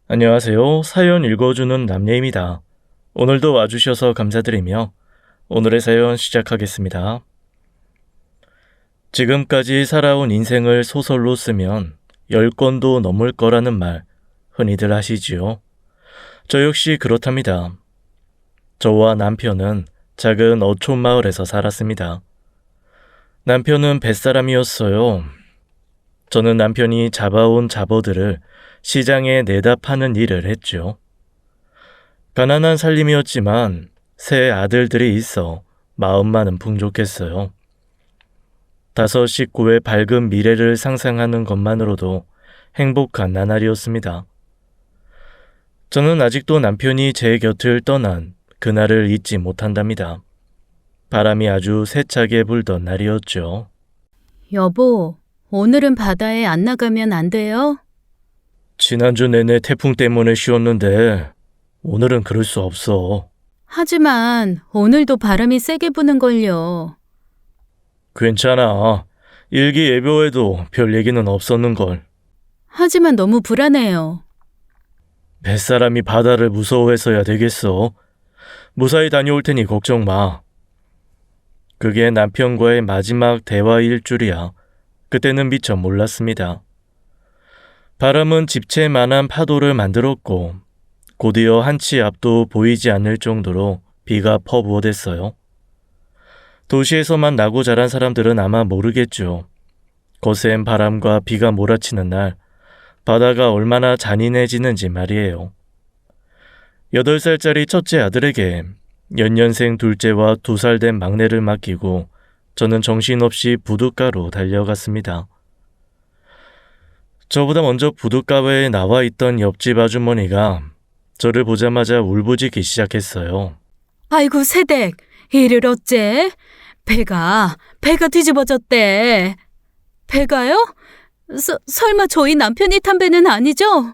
안녕하세요. 사연 읽어주는 남예입니다. 오늘도 와주셔서 감사드리며 오늘의 사연 시작하겠습니다. 지금까지 살아온 인생을 소설로 쓰면 10권도 넘을 거라는 말 흔히들 하시지요. 저 역시 그렇답니다. 저와 남편은 작은 어촌 마을에서 살았습니다. 남편은 뱃사람이었어요. 저는 남편이 잡아온 잡어들을 시장에 내다 파는 일을 했죠. 가난한 살림이었지만 세 아들들이 있어 마음만은 풍족했어요. 5 식구의 밝은 미래를 상상하는 것만으로도 행복한 나날이었습니다. 저는 아직도 남편이 제 곁을 떠난 그날을 잊지 못한답니다. 바람이 아주 세차게 불던 날이었죠. 여보, 오늘은 바다에 안 나가면 안 돼요? 지난주 내내 태풍 때문에 쉬었는데 오늘은 그럴 수 없어. 하지만 오늘도 바람이 세게 부는걸요. 괜찮아. 일기예보에도 별 얘기는 없었는걸. 하지만 너무 불안해요. 뱃사람이 바다를 무서워해서야 되겠어. 무사히 다녀올 테니 걱정 마. 그게 남편과의 마지막 대화일 줄이야. 그때는 미처 몰랐습니다. 바람은 집채만한 파도를 만들었고 곧이어 한치 앞도 보이지 않을 정도로 비가 퍼부어댔어요. 도시에서만 나고 자란 사람들은 아마 모르겠죠. 거센 바람과 비가 몰아치는 날 바다가 얼마나 잔인해지는지 말이에요. 8살짜리 첫째 아들에게 연년생 둘째와 2살 된 막내를 맡기고 저는 정신없이 부둣가로 달려갔습니다. 저보다 먼저 부둣가에 나와 있던 옆집 아주머니가 저를 보자마자 울부짖기 시작했어요. 아이고, 새댁, 이를 어째? 배가 뒤집어졌대. 배가요? 설마 저희 남편이 탄 배는 아니죠?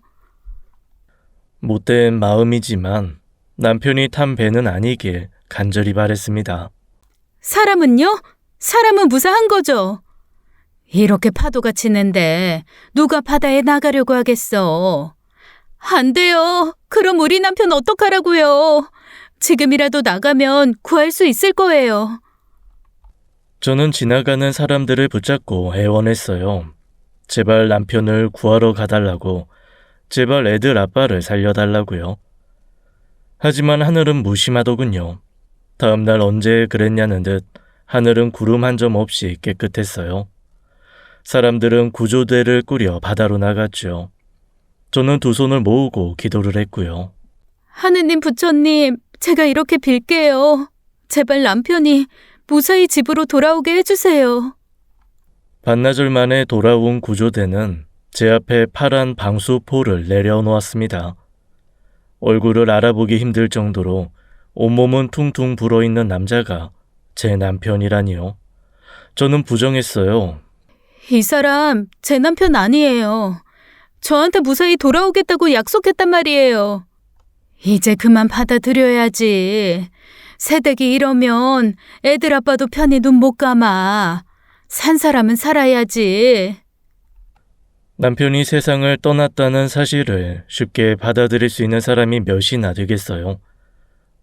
못된 마음이지만 남편이 탄 배는 아니길 간절히 바랬습니다. 사람은요? 사람은 무사한 거죠? 이렇게 파도가 치는데 누가 바다에 나가려고 하겠어? 안 돼요. 그럼 우리 남편 어떡하라고요? 지금이라도 나가면 구할 수 있을 거예요. 저는 지나가는 사람들을 붙잡고 애원했어요. 제발 남편을 구하러 가달라고, 제발 애들 아빠를 살려달라고요. 하지만 하늘은 무심하더군요. 다음날 언제 그랬냐는 듯 하늘은 구름 한 점 없이 깨끗했어요. 사람들은 구조대를 꾸려 바다로 나갔죠. 저는 2 손을 모으고 기도를 했고요. 하느님 부처님, 제가 이렇게 빌게요. 제발 남편이 무사히 집으로 돌아오게 해주세요. 반나절 만에 돌아온 구조대는 제 앞에 파란 방수포를 내려놓았습니다. 얼굴을 알아보기 힘들 정도로 온몸은 퉁퉁 불어있는 남자가 제 남편이라니요. 저는 부정했어요. 이 사람 제 남편 아니에요. 저한테 무사히 돌아오겠다고 약속했단 말이에요. 이제 그만 받아들여야지. 새댁이 이러면 애들 아빠도 편히 눈 못 감아. 산 사람은 살아야지. 남편이 세상을 떠났다는 사실을 쉽게 받아들일 수 있는 사람이 몇이나 되겠어요.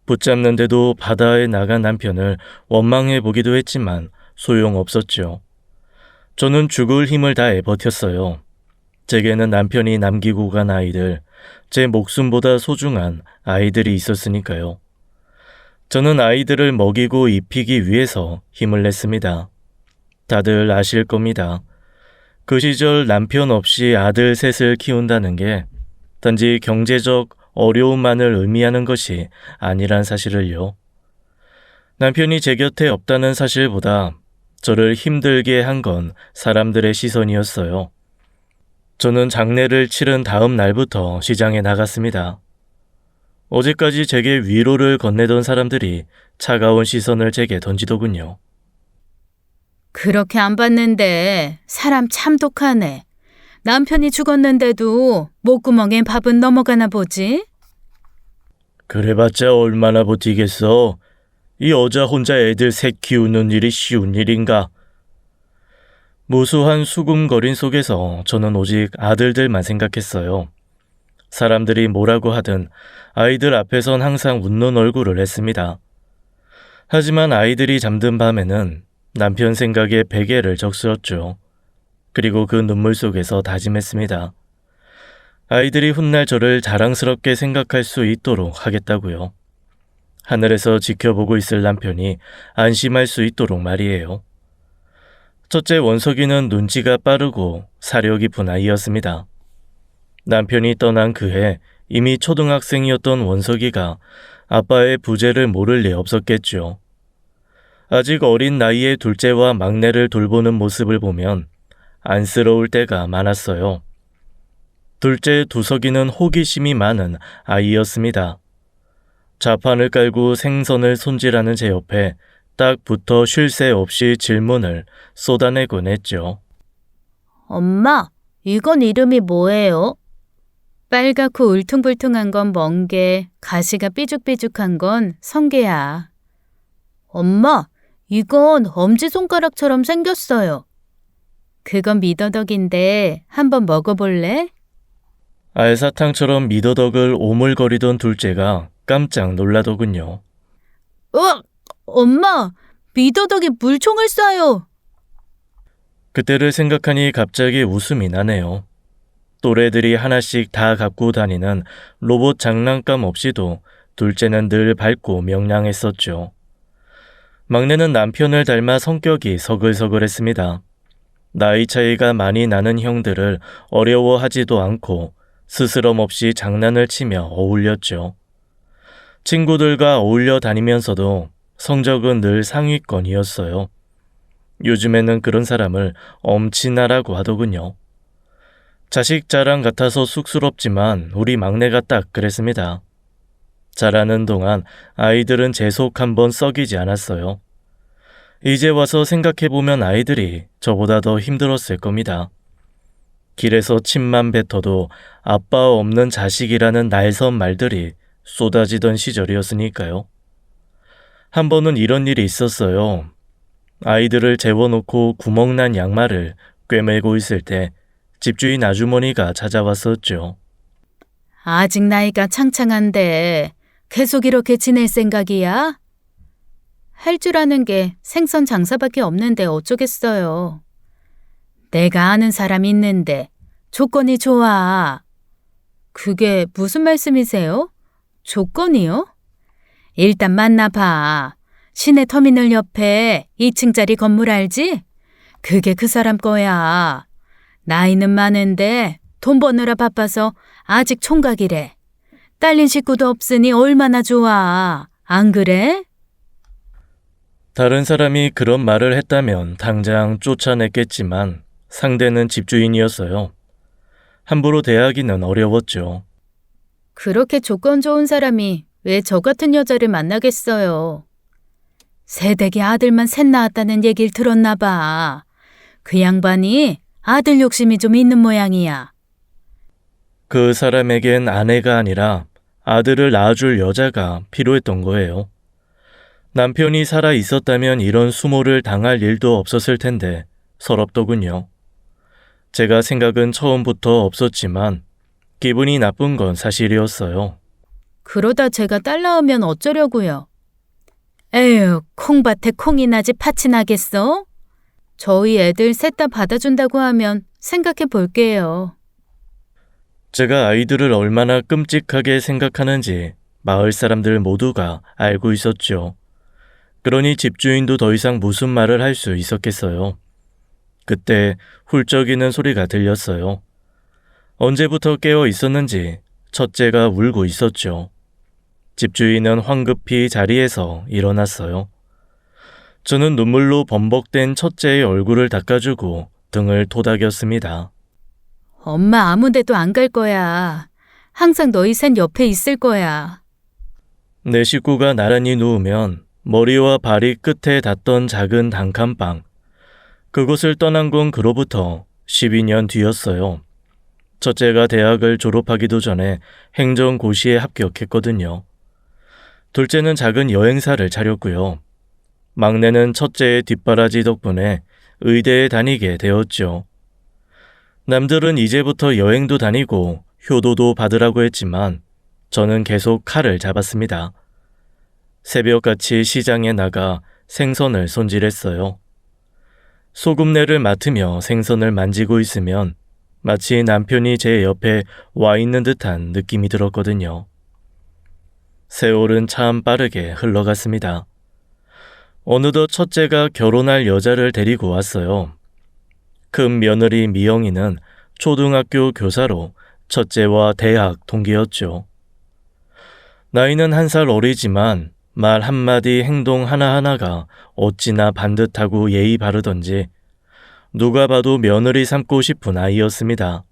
붙잡는데도 바다에 나간 남편을 원망해 보기도 했지만 소용없었죠. 저는 죽을 힘을 다해 버텼어요. 제게는 남편이 남기고 간 아이들, 제 목숨보다 소중한 아이들이 있었으니까요. 저는 아이들을 먹이고 입히기 위해서 힘을 냈습니다. 다들 아실 겁니다. 그 시절 남편 없이 아들 셋을 키운다는 게 단지 경제적 어려움만을 의미하는 것이 아니란 사실을요. 남편이 제 곁에 없다는 사실보다 저를 힘들게 한 건 사람들의 시선이었어요. 저는 장례를 치른 다음 날부터 시장에 나갔습니다. 어제까지 제게 위로를 건네던 사람들이 차가운 시선을 제게 던지더군요. 그렇게 안 봤는데 사람 참 독하네. 남편이 죽었는데도 목구멍에 밥은 넘어가나 보지? 그래봤자 얼마나 버티겠어. 이 여자 혼자 애들 셋 키우는 일이 쉬운 일인가. 무수한 수군거림 속에서 저는 오직 아들들만 생각했어요. 사람들이 뭐라고 하든 아이들 앞에선 항상 웃는 얼굴을 했습니다. 하지만 아이들이 잠든 밤에는 남편 생각에 베개를 적시었죠. 그리고 그 눈물 속에서 다짐했습니다. 아이들이 훗날 저를 자랑스럽게 생각할 수 있도록 하겠다고요. 하늘에서 지켜보고 있을 남편이 안심할 수 있도록 말이에요. 첫째 원석이는 눈치가 빠르고 사려 깊은 아이였습니다. 남편이 떠난 그해 이미 초등학생이었던 원석이가 아빠의 부재를 모를 리 없었겠죠. 아직 어린 나이에 둘째와 막내를 돌보는 모습을 보면 안쓰러울 때가 많았어요. 둘째 두석이는 호기심이 많은 아이였습니다. 자판을 깔고 생선을 손질하는 제 옆에 딱 붙어 쉴 새 없이 질문을 쏟아내곤 했죠. 엄마, 이건 이름이 뭐예요? 빨갛고 울퉁불퉁한 건 멍게, 가시가 삐죽삐죽한 건 성게야. 엄마, 이건 엄지손가락처럼 생겼어요. 그건 미더덕인데 한번 먹어볼래? 알사탕처럼 미더덕을 오물거리던 둘째가 깜짝 놀라더군요. 으악! 엄마, 미더덕이 물총을 쏴요. 그때를 생각하니 갑자기 웃음이 나네요. 또래들이 하나씩 다 갖고 다니는 로봇 장난감 없이도 둘째는 늘 밝고 명랑했었죠. 막내는 남편을 닮아 성격이 서글서글했습니다. 나이 차이가 많이 나는 형들을 어려워하지도 않고 스스럼 없이 장난을 치며 어울렸죠. 친구들과 어울려 다니면서도 성적은 늘 상위권이었어요. 요즘에는 그런 사람을 엄친아라고 하더군요. 자식 자랑 같아서 쑥스럽지만 우리 막내가 딱 그랬습니다. 자라는 동안 아이들은 재속 한번 썩이지 않았어요. 이제 와서 생각해보면 아이들이 저보다 더 힘들었을 겁니다. 길에서 침만 뱉어도 아빠 없는 자식이라는 날선 말들이 쏟아지던 시절이었으니까요. 한 번은 이런 일이 있었어요. 아이들을 재워놓고 구멍난 양말을 꿰매고 있을 때 집주인 아주머니가 찾아왔었죠. 아직 나이가 창창한데 계속 이렇게 지낼 생각이야? 할 줄 아는 게 생선 장사밖에 없는데 어쩌겠어요. 내가 아는 사람 있는데 조건이 좋아. 그게 무슨 말씀이세요? 조건이요? 일단 만나봐. 시내터미널 옆에 2층짜리 건물 알지? 그게 그 사람 거야. 나이는 많은데 돈 버느라 바빠서 아직 총각이래. 딸린 식구도 없으니 얼마나 좋아. 안 그래? 다른 사람이 그런 말을 했다면 당장 쫓아냈겠지만 상대는 집주인이었어요. 함부로 대하기는 어려웠죠. 그렇게 조건 좋은 사람이 왜 저 같은 여자를 만나겠어요? 새댁에 아들만 셋 낳았다는 얘기를 들었나 봐. 그 양반이 아들 욕심이 좀 있는 모양이야. 그 사람에겐 아내가 아니라 아들을 낳아줄 여자가 필요했던 거예요. 남편이 살아 있었다면 이런 수모를 당할 일도 없었을 텐데 서럽더군요. 제가 생각은 처음부터 없었지만 기분이 나쁜 건 사실이었어요. 그러다 제가 딸 낳으면 어쩌려고요? 에휴, 콩밭에 콩이 나지 팥이 나겠어? 저희 애들 셋 다 받아준다고 하면 생각해 볼게요. 제가 아이들을 얼마나 끔찍하게 생각하는지 마을 사람들 모두가 알고 있었죠. 그러니 집주인도 더 이상 무슨 말을 할 수 있었겠어요. 그때 훌쩍이는 소리가 들렸어요. 언제부터 깨어 있었는지 첫째가 울고 있었죠. 집주인은 황급히 자리에서 일어났어요. 저는 눈물로 범벅된 첫째의 얼굴을 닦아주고 등을 토닥였습니다. 엄마 아무 데도 안 갈 거야. 항상 너희 셋 옆에 있을 거야. 내 식구가 나란히 누우면 머리와 발이 끝에 닿던 작은 단칸방. 그곳을 떠난 건 그로부터 12년 뒤였어요. 첫째가 대학을 졸업하기도 전에 행정고시에 합격했거든요. 둘째는 작은 여행사를 차렸고요. 막내는 첫째의 뒷바라지 덕분에 의대에 다니게 되었죠. 남들은 이제부터 여행도 다니고 효도도 받으라고 했지만 저는 계속 칼을 잡았습니다. 새벽같이 시장에 나가 생선을 손질했어요. 소금내를 맡으며 생선을 만지고 있으면 마치 남편이 제 옆에 와 있는 듯한 느낌이 들었거든요. 세월은 참 빠르게 흘러갔습니다. 어느덧 첫째가 결혼할 여자를 데리고 왔어요. 큰 며느리 미영이는 초등학교 교사로 첫째와 대학 동기였죠. 나이는 1살 어리지만 말 한마디 행동 하나하나가 어찌나 반듯하고 예의 바르던지 누가 봐도 며느리 삼고 싶은 아이였습니다.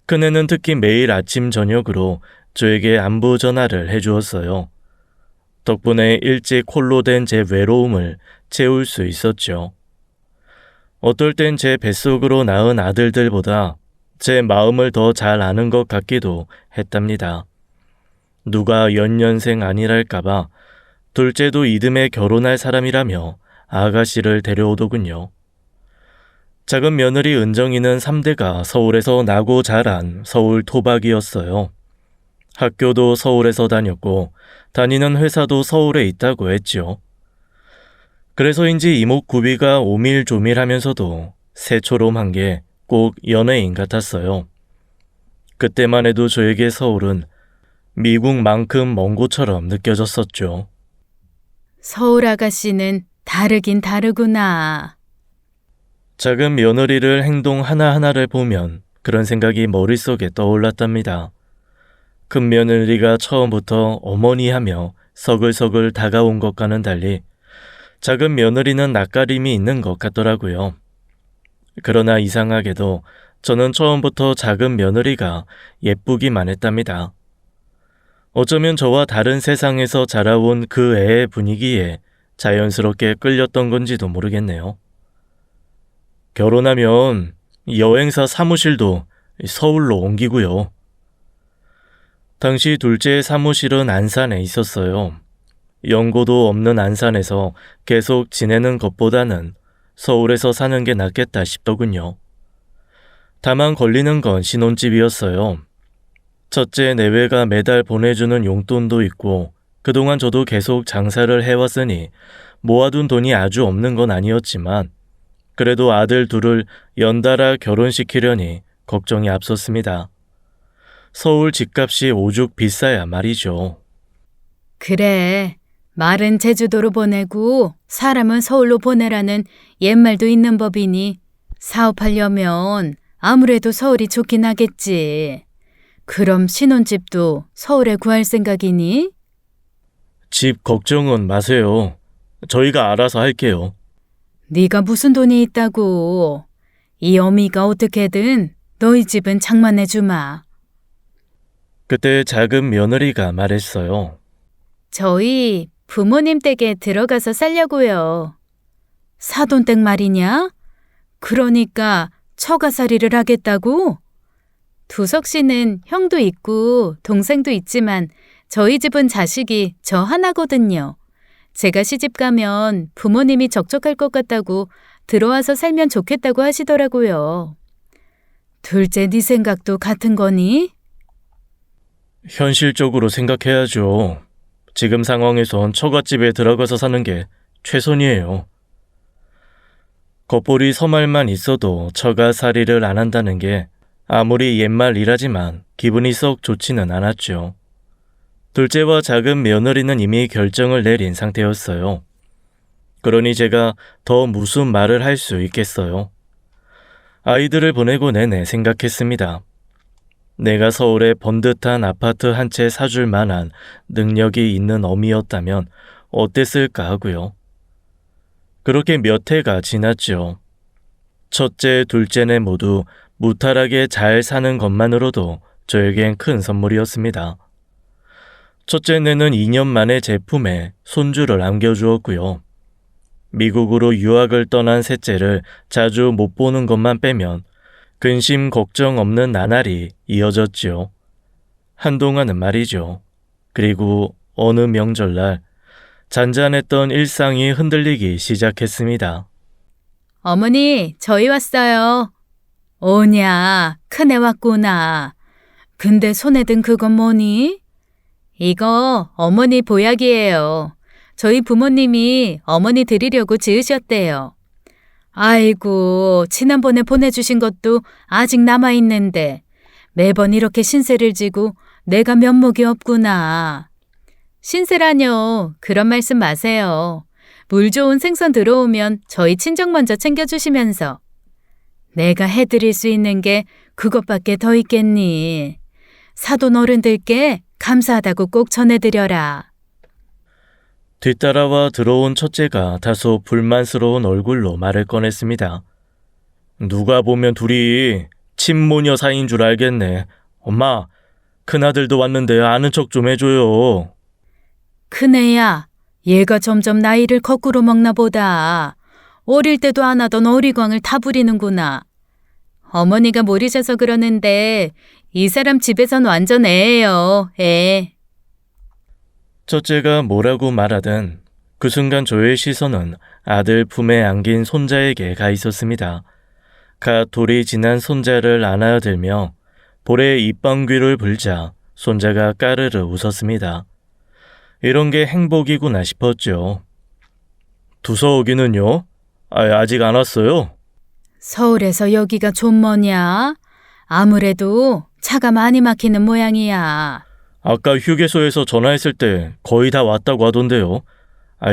그네는 특히 매일 아침 저녁으로 저에게 안부 전화를 해주었어요. 덕분에 일찍 홀로 된 제 외로움을 채울 수 있었죠. 어떨 땐 제 뱃속으로 낳은 아들들보다 제 마음을 더 잘 아는 것 같기도 했답니다. 누가 연년생 아니랄까봐 둘째도 이듬해 결혼할 사람이라며 아가씨를 데려오더군요. 작은 며느리 은정이는 3대가 서울에서 나고 자란 서울 토박이었어요. 학교도 서울에서 다녔고 다니는 회사도 서울에 있다고 했죠. 그래서인지 이목구비가 오밀조밀하면서도 새초롬한 게 꼭 연예인 같았어요. 그때만 해도 저에게 서울은 미국만큼 먼 곳처럼 느껴졌었죠. 서울 아가씨는 다르긴 다르구나. 작은 며느리를 행동 하나하나를 보면 그런 생각이 머릿속에 떠올랐답니다. 큰 며느리가 처음부터 어머니 하며 서글서글 다가온 것과는 달리 작은 며느리는 낯가림이 있는 것 같더라고요. 그러나 이상하게도 저는 처음부터 작은 며느리가 예쁘기만 했답니다. 어쩌면 저와 다른 세상에서 자라온 그 애의 분위기에 자연스럽게 끌렸던 건지도 모르겠네요. 결혼하면 여행사 사무실도 서울로 옮기고요. 당시 둘째의 사무실은 안산에 있었어요. 연고도 없는 안산에서 계속 지내는 것보다는 서울에서 사는 게 낫겠다 싶더군요. 다만 걸리는 건 신혼집이었어요. 첫째 내외가 매달 보내주는 용돈도 있고 그동안 저도 계속 장사를 해왔으니 모아둔 돈이 아주 없는 건 아니었지만 그래도 아들 둘을 연달아 결혼시키려니 걱정이 앞섰습니다. 서울 집값이 오죽 비싸야 말이죠. 그래, 말은 제주도로 보내고 사람은 서울로 보내라는 옛말도 있는 법이니 사업하려면 아무래도 서울이 좋긴 하겠지. 그럼 신혼집도 서울에 구할 생각이니? 집 걱정은 마세요. 저희가 알아서 할게요. 네가 무슨 돈이 있다고. 이 어미가 어떻게든 너희 집은 장만해주마. 그때 작은 며느리가 말했어요. 저희 부모님 댁에 들어가서 살려고요. 사돈댁 말이냐? 그러니까 처가살이를 하겠다고? 두석 씨는 형도 있고 동생도 있지만 저희 집은 자식이 저 하나거든요. 제가 시집 가면 부모님이 적적할 것 같다고 들어와서 살면 좋겠다고 하시더라고요. 둘째 네 생각도 같은 거니? 현실적으로 생각해야죠. 지금 상황에선 처갓집에 들어가서 사는 게 최선이에요. 겉보리 서말만 있어도 처가살이를 안 한다는 게 아무리 옛말이라지만 기분이 썩 좋지는 않았죠. 둘째와 작은 며느리는 이미 결정을 내린 상태였어요. 그러니 제가 더 무슨 말을 할 수 있겠어요. 아이들을 보내고 내내 생각했습니다. 내가 서울에 번듯한 아파트 한 채 사줄 만한 능력이 있는 어미였다면 어땠을까 하고요. 그렇게 몇 해가 지났죠. 첫째, 둘째네 모두 무탈하게 잘 사는 것만으로도 저에겐 큰 선물이었습니다. 첫째네는 2년 만에 제 품에 손주를 안겨주었고요. 미국으로 유학을 떠난 셋째를 자주 못 보는 것만 빼면 근심 걱정 없는 나날이 이어졌지요. 한동안은 말이죠. 그리고 어느 명절날 잔잔했던 일상이 흔들리기 시작했습니다. 어머니, 저희 왔어요. 오냐, 큰애 왔구나. 근데 손에 든 그건 뭐니? 이거 어머니 보약이에요. 저희 부모님이 어머니 드리려고 지으셨대요. 아이고, 지난번에 보내주신 것도 아직 남아있는데 매번 이렇게 신세를 지고 내가 면목이 없구나. 신세라뇨. 그런 말씀 마세요. 물 좋은 생선 들어오면 저희 친정 먼저 챙겨주시면서. 내가 해드릴 수 있는 게 그것밖에 더 있겠니. 사돈 어른들께 감사하다고 꼭 전해드려라. 뒤따라와 들어온 첫째가 다소 불만스러운 얼굴로 말을 꺼냈습니다. 누가 보면 둘이 친모녀 사이인 줄 알겠네. 엄마, 큰아들도 왔는데 아는 척 좀 해줘요. 큰애야, 얘가 점점 나이를 거꾸로 먹나 보다. 어릴 때도 안 하던 어리광을 다 부리는구나. 어머니가 모르셔서 그러는데 이 사람 집에선 완전 애예요, 애. 첫째가 뭐라고 말하든 그 순간 저의 시선은 아들 품에 안긴 손자에게 가 있었습니다. 갓 돌이 지난 손자를 안아들며 볼에 입방귀를 불자 손자가 까르르 웃었습니다. 이런 게 행복이구나 싶었죠. 두서 오기는요? 아직 안 왔어요? 서울에서 여기가 좀 머냐? 아무래도 차가 많이 막히는 모양이야. 아까 휴게소에서 전화했을 때 거의 다 왔다고 하던데요.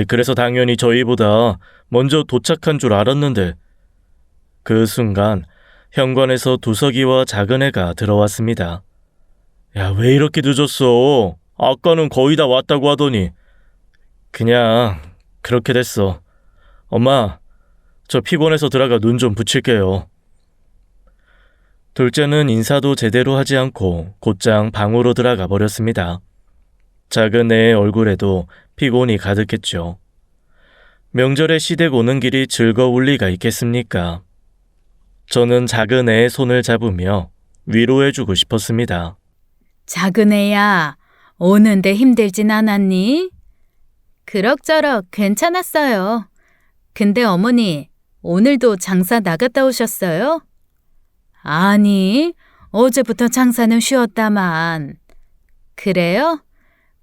그래서 당연히 저희보다 먼저 도착한 줄 알았는데. 그 순간 현관에서 두석이와 작은애가 들어왔습니다. 야, 왜 이렇게 늦었어? 아까는 거의 다 왔다고 하더니. 그냥 그렇게 됐어. 엄마, 저 피곤해서 들어가 눈 좀 붙일게요. 둘째는 인사도 제대로 하지 않고 곧장 방으로 들어가 버렸습니다. 작은 애의 얼굴에도 피곤이 가득했죠. 명절에 시댁 오는 길이 즐거울 리가 있겠습니까? 저는 작은 애의 손을 잡으며 위로해주고 싶었습니다. 작은 애야, 오는데 힘들진 않았니? 그럭저럭 괜찮았어요. 근데 어머니, 오늘도 장사 나갔다 오셨어요? 아니, 어제부터 장사는 쉬었다만. 그래요?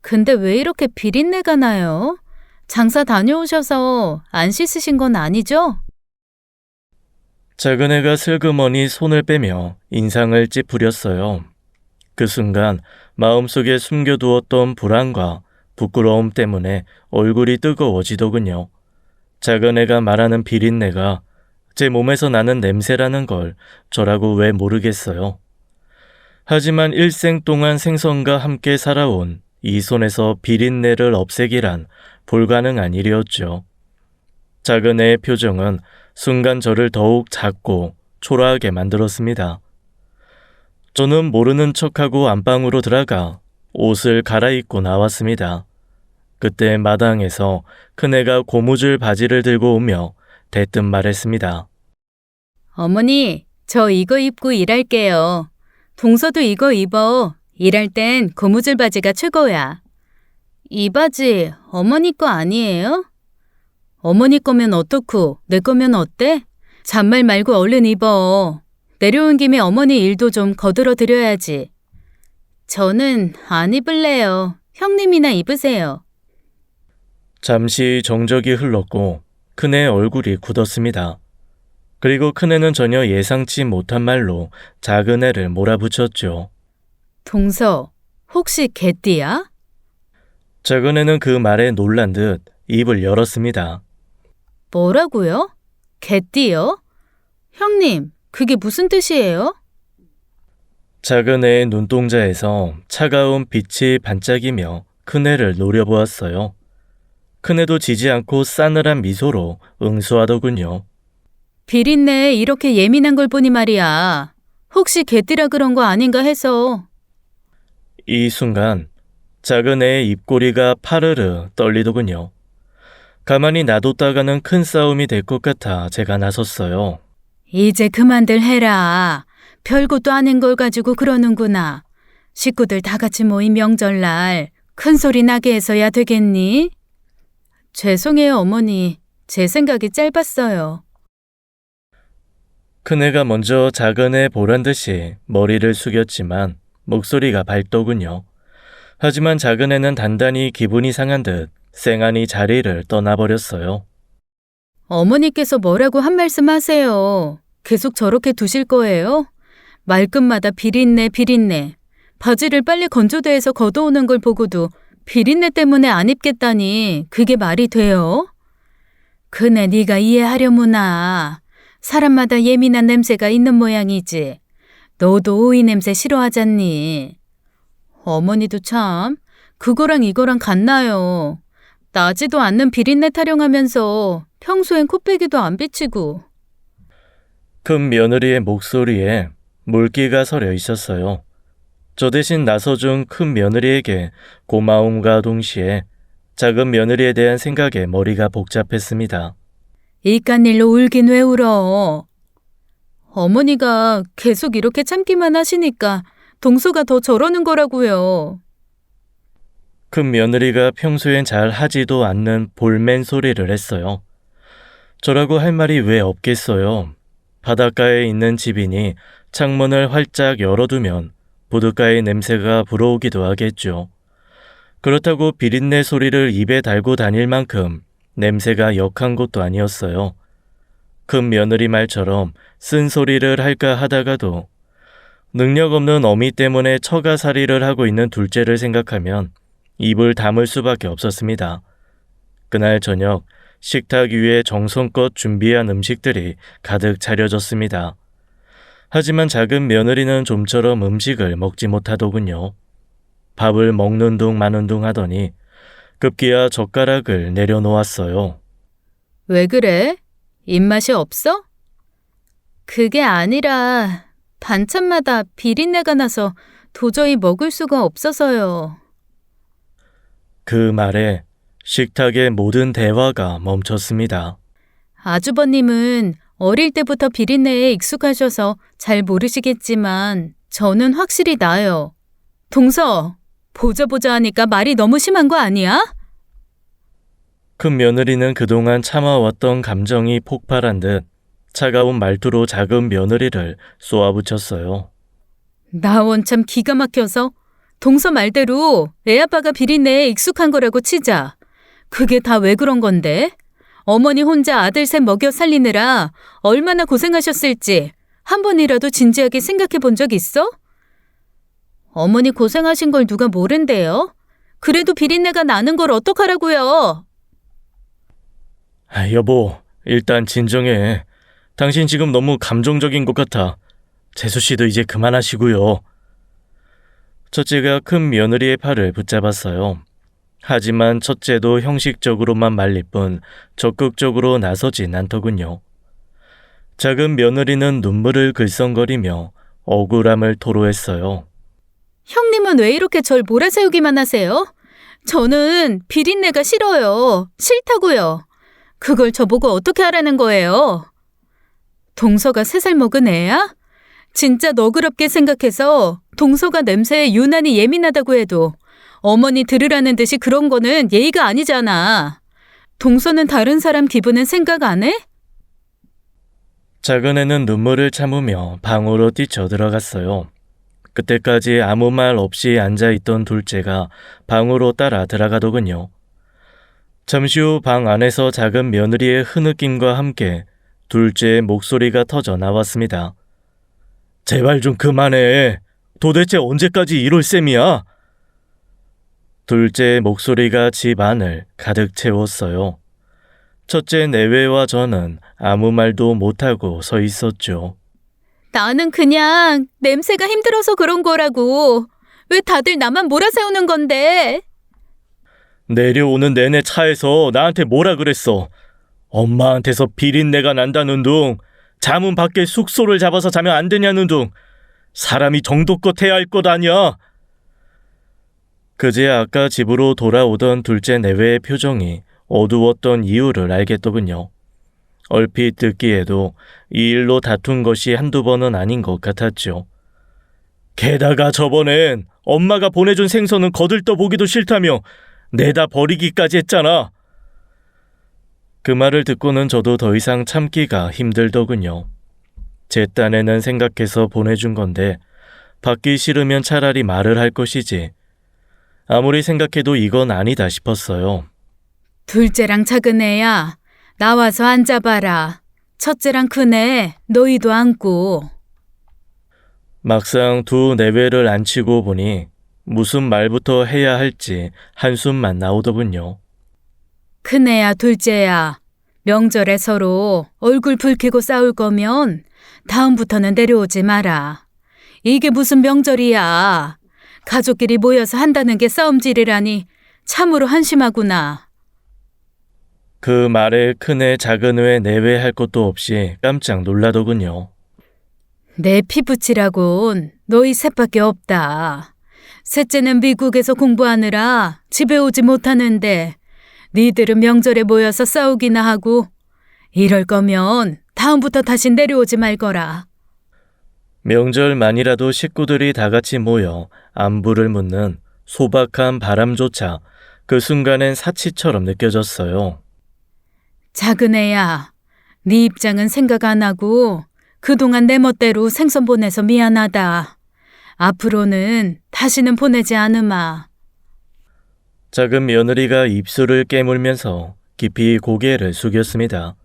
근데 왜 이렇게 비린내가 나요? 장사 다녀오셔서 안 씻으신 건 아니죠? 작은 애가 슬그머니 손을 빼며 인상을 찌푸렸어요. 그 순간 마음속에 숨겨두었던 불안과 부끄러움 때문에 얼굴이 뜨거워지더군요. 작은 애가 말하는 비린내가 제 몸에서 나는 냄새라는 걸 저라고 왜 모르겠어요. 하지만 일생 동안 생선과 함께 살아온 이 손에서 비린내를 없애기란 불가능한 일이었죠. 작은 애의 표정은 순간 저를 더욱 작고 초라하게 만들었습니다. 저는 모르는 척하고 안방으로 들어가 옷을 갈아입고 나왔습니다. 그때 마당에서 큰애가 고무줄 바지를 들고 오며 대뜸 말했습니다. 어머니, 저 이거 입고 일할게요. 동서도 이거 입어. 일할 땐 고무줄 바지가 최고야. 이 바지 어머니 거 아니에요? 어머니 거면 어떻고 내 거면 어때? 잔말 말고 얼른 입어. 내려온 김에 어머니 일도 좀 거들어 드려야지. 저는 안 입을래요. 형님이나 입으세요. 잠시 정적이 흘렀고 큰애 얼굴이 굳었습니다. 그리고 큰애는 전혀 예상치 못한 말로 작은 애를 몰아붙였죠. 동서, 혹시 개띠야? 작은 애는 그 말에 놀란 듯 입을 열었습니다. 뭐라고요? 개띠요? 형님, 그게 무슨 뜻이에요? 작은 애의 눈동자에서 차가운 빛이 반짝이며 큰애를 노려보았어요. 큰애도 지지 않고 싸늘한 미소로 응수하더군요. 비린내에 이렇게 예민한 걸 보니 말이야. 혹시 개띠라 그런 거 아닌가 해서. 이 순간 작은 애의 입꼬리가 파르르 떨리더군요. 가만히 놔뒀다가는 큰 싸움이 될 것 같아 제가 나섰어요. 이제 그만들 해라. 별것도 아닌 걸 가지고 그러는구나. 식구들 다 같이 모인 명절날 큰 소리 나게 해서야 되겠니? 죄송해요, 어머니. 제 생각이 짧았어요. 큰애가 먼저 작은 애 보란 듯이 머리를 숙였지만 목소리가 밝더군요. 하지만 작은 애는 단단히 기분이 상한 듯 쌩하니 자리를 떠나버렸어요. 어머니께서 뭐라고 한 말씀 하세요. 계속 저렇게 두실 거예요? 말끝마다 비린내 비린내. 바지를 빨리 건조대에서 걷어오는 걸 보고도 비린내 때문에 안 입겠다니 그게 말이 돼요? 그네 네가 이해하려무나. 사람마다 예민한 냄새가 있는 모양이지. 너도 오이 냄새 싫어하잖니. 어머니도 참 그거랑 이거랑 같나요. 나지도 않는 비린내 타령하면서 평소엔 코빼기도 안 비치고. 큰 며느리의 목소리에 물기가 서려 있었어요. 저 대신 나서준 큰 며느리에게 고마움과 동시에 작은 며느리에 대한 생각에 머리가 복잡했습니다. 이깟 일로 울긴 왜 울어. 어머니가 계속 이렇게 참기만 하시니까 동서가 더 저러는 거라고요. 큰 며느리가 평소엔 잘 하지도 않는 볼멘 소리를 했어요. 저라고 할 말이 왜 없겠어요. 바닷가에 있는 집이니 창문을 활짝 열어두면 부둣가의 냄새가 불어오기도 하겠죠. 그렇다고 비린내 소리를 입에 달고 다닐 만큼 냄새가 역한 것도 아니었어요. 큰 며느리 말처럼 쓴소리를 할까 하다가도 능력 없는 어미 때문에 처가살이를 하고 있는 둘째를 생각하면 입을 다물 수밖에 없었습니다. 그날 저녁 식탁 위에 정성껏 준비한 음식들이 가득 차려졌습니다. 하지만 작은 며느리는 좀처럼 음식을 먹지 못하더군요. 밥을 먹는 둥 마는 둥 하더니 급기야 젓가락을 내려놓았어요. 왜 그래? 입맛이 없어? 그게 아니라 반찬마다 비린내가 나서 도저히 먹을 수가 없어서요. 그 말에 식탁의 모든 대화가 멈췄습니다. 아주버님은 어릴 때부터 비린내에 익숙하셔서 잘 모르시겠지만 저는 확실히 나요. 동서, 보자 하니까 말이 너무 심한 거 아니야? 큰 며느리는 그동안 참아왔던 감정이 폭발한 듯 차가운 말투로 작은 며느리를 쏘아붙였어요. 나 원참 기가 막혀서 동서 말대로 애아빠가 비린내에 익숙한 거라고 치자. 그게 다 왜 그런 건데? 어머니 혼자 아들 셋 먹여 살리느라 얼마나 고생하셨을지 한 번이라도 진지하게 생각해 본 적 있어? 어머니 고생하신 걸 누가 모른대요? 그래도 비린내가 나는 걸 어떡하라고요? 여보, 일단 진정해. 당신 지금 너무 감정적인 것 같아. 재수 씨도 이제 그만하시고요. 첫째가 큰 며느리의 팔을 붙잡았어요. 하지만 첫째도 형식적으로만 말릴 뿐 적극적으로 나서진 않더군요. 작은 며느리는 눈물을 글썽거리며 억울함을 토로했어요. 형님은 왜 이렇게 절 몰아세우기만 하세요? 저는 비린내가 싫어요. 싫다고요. 그걸 저보고 어떻게 하라는 거예요? 동서가 3살 먹은 애야? 진짜 너그럽게 생각해서 동서가 냄새에 유난히 예민하다고 해도 어머니 들으라는 듯이 그런 거는 예의가 아니잖아. 동서는 다른 사람 기분은 생각 안 해? 작은 애는 눈물을 참으며 방으로 뛰쳐들어갔어요. 그때까지 아무 말 없이 앉아있던 둘째가 방으로 따라 들어가더군요. 잠시 후 방 안에서 작은 며느리의 흐느낌과 함께 둘째의 목소리가 터져 나왔습니다. 제발 좀 그만해. 도대체 언제까지 이럴 셈이야? 둘째의 목소리가 집 안을 가득 채웠어요. 첫째 내외와 저는 아무 말도 못하고 서 있었죠. 나는 그냥 냄새가 힘들어서 그런 거라고. 왜 다들 나만 몰아세우는 건데? 내려오는 내내 차에서 나한테 뭐라 그랬어. 엄마한테서 비린내가 난다는 둥, 잠은 밖에 숙소를 잡아서 자면 안 되냐는 둥, 사람이 정도껏 해야 할 것 아니야. 그제 아까 집으로 돌아오던 둘째 내외의 표정이 어두웠던 이유를 알겠더군요. 얼핏 듣기에도 이 일로 다툰 것이 한두 번은 아닌 것 같았죠. 게다가 저번엔 엄마가 보내준 생선은 거들떠보기도 싫다며 내다 버리기까지 했잖아. 그 말을 듣고는 저도 더 이상 참기가 힘들더군요. 제 딴에는 생각해서 보내준 건데 받기 싫으면 차라리 말을 할 것이지. 아무리 생각해도 이건 아니다 싶었어요. 둘째랑 작은 애야, 나와서 앉아봐라. 첫째랑 큰애, 너희도 앉고. 막상 두 내외를 앉히고 보니 무슨 말부터 해야 할지 한숨만 나오더군요. 큰애야, 둘째야, 명절에 서로 얼굴 붉히고 싸울 거면 다음부터는 내려오지 마라. 이게 무슨 명절이야. 가족끼리 모여서 한다는 게 싸움질이라니 참으로 한심하구나. 그 말에 큰애 작은애 내외할 것도 없이 깜짝 놀라더군요. 내 피부치라곤 너희 셋밖에 없다. 셋째는 미국에서 공부하느라 집에 오지 못하는데 니들은 명절에 모여서 싸우기나 하고 이럴 거면 다음부터 다시 내려오지 말거라. 명절만이라도 식구들이 다 같이 모여 안부를 묻는 소박한 바람조차 그 순간엔 사치처럼 느껴졌어요. 작은 애야, 네 입장은 생각 안 하고 그동안 내 멋대로 생선 보내서 미안하다. 앞으로는 다시는 보내지 않으마. 작은 며느리가 입술을 깨물면서 깊이 고개를 숙였습니다.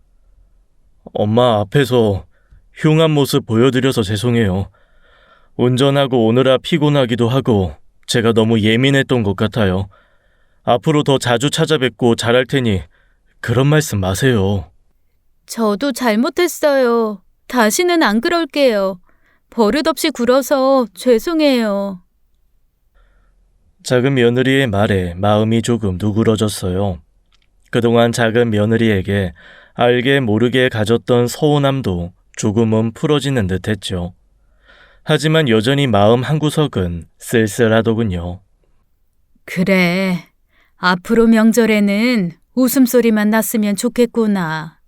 엄마 앞에서 흉한 모습 보여드려서 죄송해요. 운전하고 오느라 피곤하기도 하고 제가 너무 예민했던 것 같아요. 앞으로 더 자주 찾아뵙고 잘할 테니 그런 말씀 마세요. 저도 잘못했어요. 다시는 안 그럴게요. 버릇없이 굴어서 죄송해요. 작은 며느리의 말에 마음이 조금 누그러졌어요. 그동안 작은 며느리에게 알게 모르게 가졌던 서운함도 조금은 풀어지는 듯했죠. 하지만 여전히 마음 한구석은 쓸쓸하더군요. 그래, 앞으로 명절에는 웃음소리만 났으면 좋겠구나.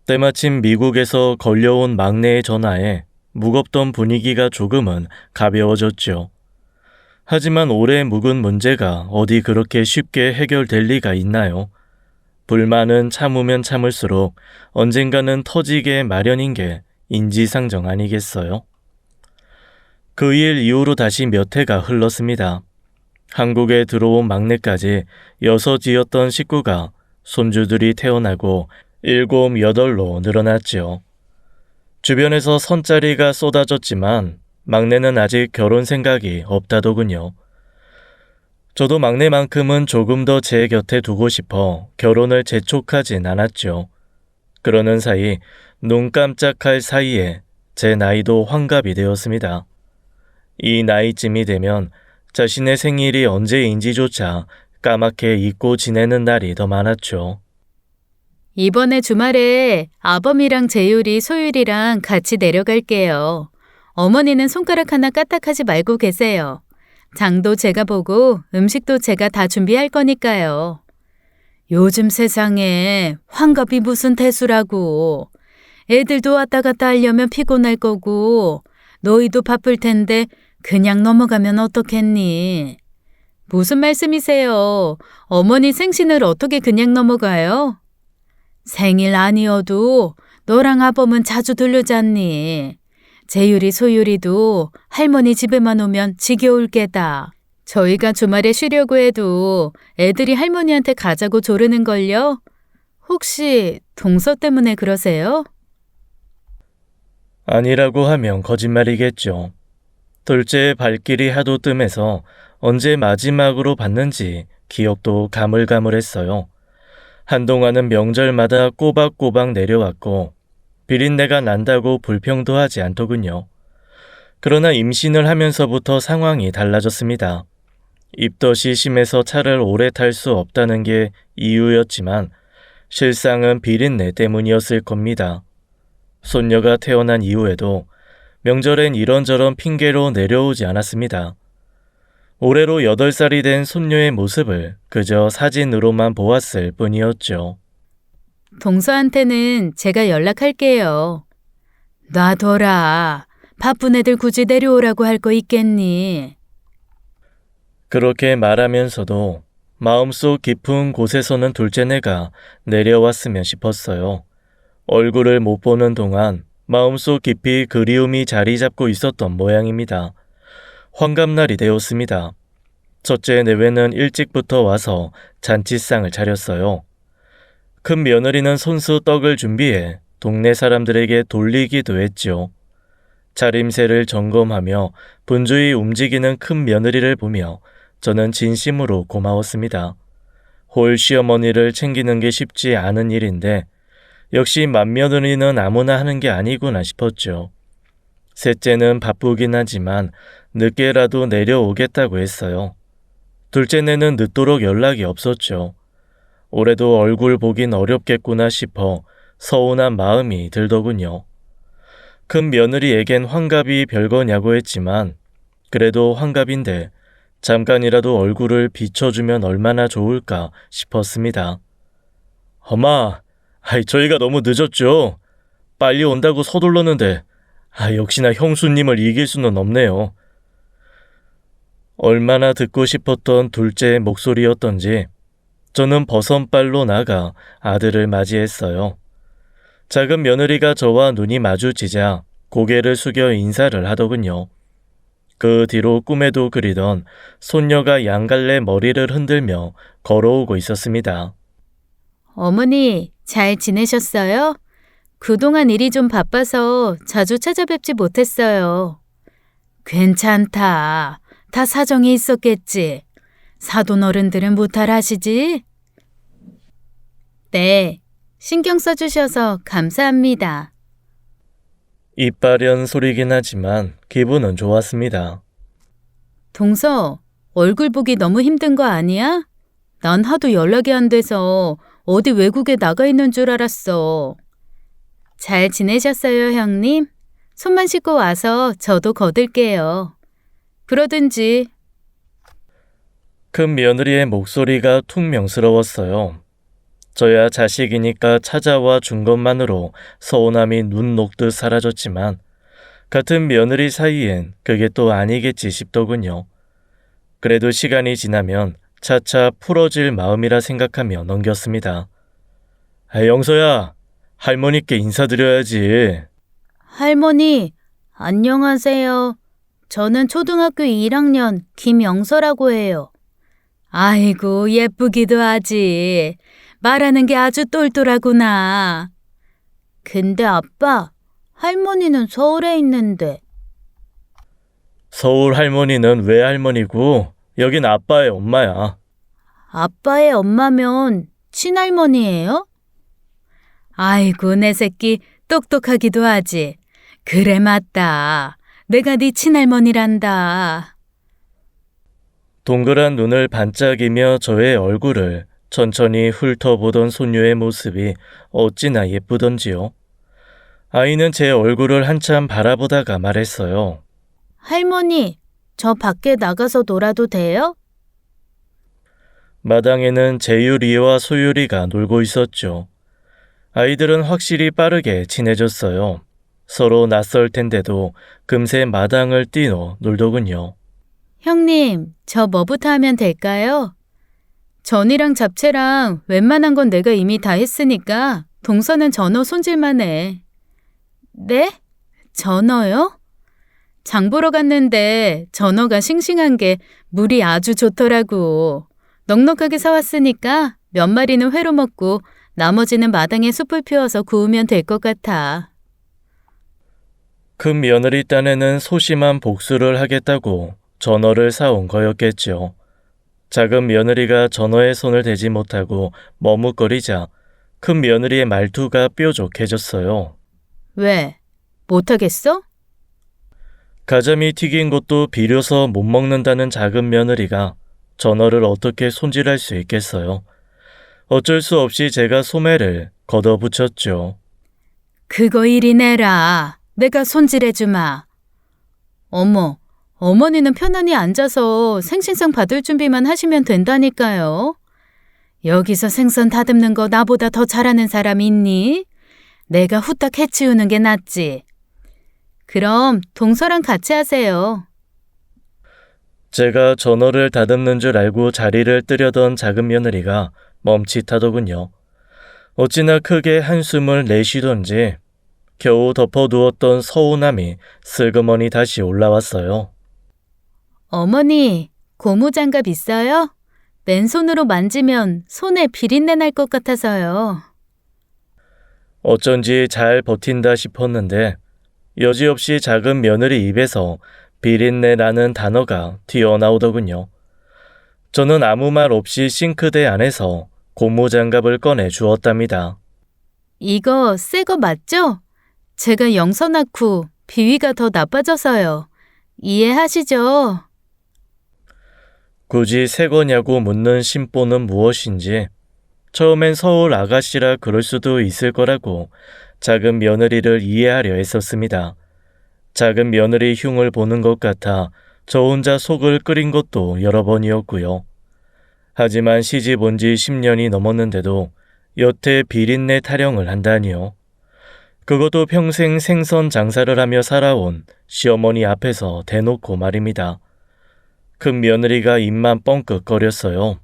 때마침 미국에서 걸려온 막내의 전화에 무겁던 분위기가 조금은 가벼워졌죠. 하지만 오래 묵은 문제가 어디 그렇게 쉽게 해결될 리가 있나요? 불만은 참으면 참을수록 언젠가는 터지게 마련인 게 인지상정 아니겠어요? 그 일 이후로 다시 몇 해가 흘렀습니다. 한국에 들어온 막내까지 6이었던 식구가 손주들이 태어나고 7, 8로 늘어났지요. 주변에서 선자리가 쏟아졌지만 막내는 아직 결혼 생각이 없다더군요. 저도 막내만큼은 조금 더 제 곁에 두고 싶어 결혼을 재촉하진 않았죠. 그러는 사이 눈 깜짝할 사이에 제 나이도 환갑이 되었습니다. 이 나이쯤이 되면 자신의 생일이 언제인지조차 까맣게 잊고 지내는 날이 더 많았죠. 이번에 주말에 아범이랑 재율이 소율이랑 같이 내려갈게요. 어머니는 손가락 하나 까딱하지 말고 계세요. 장도 제가 보고 음식도 제가 다 준비할 거니까요. 요즘 세상에 환갑이 무슨 대수라고. 애들도 왔다 갔다 하려면 피곤할 거고 너희도 바쁠 텐데 그냥 넘어가면 어떻겠니? 무슨 말씀이세요? 어머니 생신을 어떻게 그냥 넘어가요? 생일 아니어도 너랑 아범은 자주 들르잖니. 재율이 소율이도 할머니 집에만 오면 지겨울 게다. 저희가 주말에 쉬려고 해도 애들이 할머니한테 가자고 조르는걸요? 혹시 동서 때문에 그러세요? 아니라고 하면 거짓말이겠죠. 둘째의 발길이 하도 뜸해서 언제 마지막으로 봤는지 기억도 가물가물했어요. 한동안은 명절마다 꼬박꼬박 내려왔고 비린내가 난다고 불평도 하지 않더군요. 그러나 임신을 하면서부터 상황이 달라졌습니다. 입덧이 심해서 차를 오래 탈 수 없다는 게 이유였지만 실상은 비린내 때문이었을 겁니다. 손녀가 태어난 이후에도 명절엔 이런저런 핑계로 내려오지 않았습니다. 올해로 8살이 된 손녀의 모습을 그저 사진으로만 보았을 뿐이었죠. 동서한테는 제가 연락할게요. 놔둬라. 바쁜 애들 굳이 내려오라고 할 거 있겠니? 그렇게 말하면서도 마음속 깊은 곳에서는 둘째네가 내려왔으면 싶었어요. 얼굴을 못 보는 동안 마음속 깊이 그리움이 자리 잡고 있었던 모양입니다. 환갑날이 되었습니다. 첫째 내외는 일찍부터 와서 잔치상을 차렸어요. 큰 며느리는 손수 떡을 준비해 동네 사람들에게 돌리기도 했죠. 차림새를 점검하며 분주히 움직이는 큰 며느리를 보며 저는 진심으로 고마웠습니다. 홀 시어머니를 챙기는 게 쉽지 않은 일인데 역시 맏며느리는 아무나 하는 게 아니구나 싶었죠. 셋째는 바쁘긴 하지만 늦게라도 내려오겠다고 했어요. 둘째네는 늦도록 연락이 없었죠. 올해도 얼굴 보긴 어렵겠구나 싶어 서운한 마음이 들더군요. 큰 며느리에겐 환갑이 별거냐고 했지만 그래도 환갑인데 잠깐이라도 얼굴을 비춰주면 얼마나 좋을까 싶었습니다. 엄마, 저희가 너무 늦었죠? 빨리 온다고 서둘렀는데 역시나 형수님을 이길 수는 없네요. 얼마나 듣고 싶었던 둘째의 목소리였던지 저는 버선발로 나가 아들을 맞이했어요. 작은 며느리가 저와 눈이 마주치자 고개를 숙여 인사를 하더군요. 그 뒤로 꿈에도 그리던 손녀가 양갈래 머리를 흔들며 걸어오고 있었습니다. 어머니, 잘 지내셨어요? 그동안 일이 좀 바빠서 자주 찾아뵙지 못했어요. 괜찮다. 다 사정이 있었겠지. 사돈 어른들은 무탈하시지? 네, 신경 써주셔서 감사합니다. 이빨연 소리긴 하지만 기분은 좋았습니다. 동서, 얼굴 보기 너무 힘든 거 아니야? 난 하도 연락이 안 돼서 어디 외국에 나가 있는 줄 알았어. 잘 지내셨어요, 형님? 손만 씻고 와서 저도 거들게요. 그러든지. 큰 며느리의 목소리가 퉁명스러웠어요. 저야 자식이니까 찾아와 준 것만으로 서운함이 눈 녹듯 사라졌지만 같은 며느리 사이엔 그게 또 아니겠지 싶더군요. 그래도 시간이 지나면 차차 풀어질 마음이라 생각하며 넘겼습니다. 영서야, 할머니께 인사드려야지. 할머니, 안녕하세요. 저는 초등학교 1학년 김영서라고 해요. 아이고, 예쁘기도 하지. 말하는 게 아주 똘똘하구나. 근데 아빠, 할머니는 서울에 있는데. 서울 할머니는 외할머니고 여긴 아빠의 엄마야. 아빠의 엄마면 친할머니예요? 아이고, 내 새끼 똑똑하기도 하지. 그래, 맞다. 내가 네 친할머니란다. 동그란 눈을 반짝이며 저의 얼굴을 천천히 훑어보던 손녀의 모습이 어찌나 예쁘던지요. 아이는 제 얼굴을 한참 바라보다가 말했어요. 할머니, 저 밖에 나가서 놀아도 돼요? 마당에는 재유리와 소유리가 놀고 있었죠. 아이들은 확실히 빠르게 친해졌어요. 서로 낯설 텐데도 금세 마당을 뛰어 놀더군요. 형님, 저 뭐부터 하면 될까요? 전이랑 잡채랑 웬만한 건 내가 이미 다 했으니까 동서는 전어 손질만 해. 네? 전어요? 장 보러 갔는데 전어가 싱싱한 게 물이 아주 좋더라고. 넉넉하게 사왔으니까 몇 마리는 회로 먹고 나머지는 마당에 숯불 피워서 구우면 될 것 같아. 큰 며느리 딴에는 소심한 복수를 하겠다고 전어를 사온 거였겠죠. 작은 며느리가 전어에 손을 대지 못하고 머뭇거리자 큰 며느리의 말투가 뾰족해졌어요. 왜? 못하겠어? 가자미 튀긴 것도 비려서 못 먹는다는 작은 며느리가 전어를 어떻게 손질할 수 있겠어요. 어쩔 수 없이 제가 소매를 걷어붙였죠. 그거 이리 내라. 내가 손질해주마. 어머, 어머니는 편안히 앉아서 생신상 받을 준비만 하시면 된다니까요. 여기서 생선 다듬는 거 나보다 더 잘하는 사람 있니? 내가 후딱 해치우는 게 낫지. 그럼 동서랑 같이 하세요. 제가 전어를 다듬는 줄 알고 자리를 뜨려던 작은 며느리가 멈칫하더군요. 어찌나 크게 한숨을 내쉬던지 겨우 덮어두었던 서운함이 슬그머니 다시 올라왔어요. 어머니, 고무장갑 있어요? 맨손으로 만지면 손에 비린내 날 것 같아서요. 어쩐지 잘 버틴다 싶었는데 여지없이 작은 며느리 입에서 비린내 나는 단어가 튀어나오더군요. 저는 아무 말 없이 싱크대 안에서 고무장갑을 꺼내 주었답니다. 이거 새 거 맞죠? 제가 영서 낳고 비위가 더 나빠져서요. 이해하시죠? 굳이 새 거냐고 묻는 심보는 무엇인지 처음엔 서울 아가씨라 그럴 수도 있을 거라고 작은 며느리를 이해하려 했었습니다. 작은 며느리 흉을 보는 것 같아 저 혼자 속을 끓인 것도 여러 번이었고요. 하지만 시집 온 지 10년이 넘었는데도 여태 비린내 타령을 한다니요. 그것도 평생 생선 장사를 하며 살아온 시어머니 앞에서 대놓고 말입니다. 큰 며느리가 입만 뻥끗거렸어요.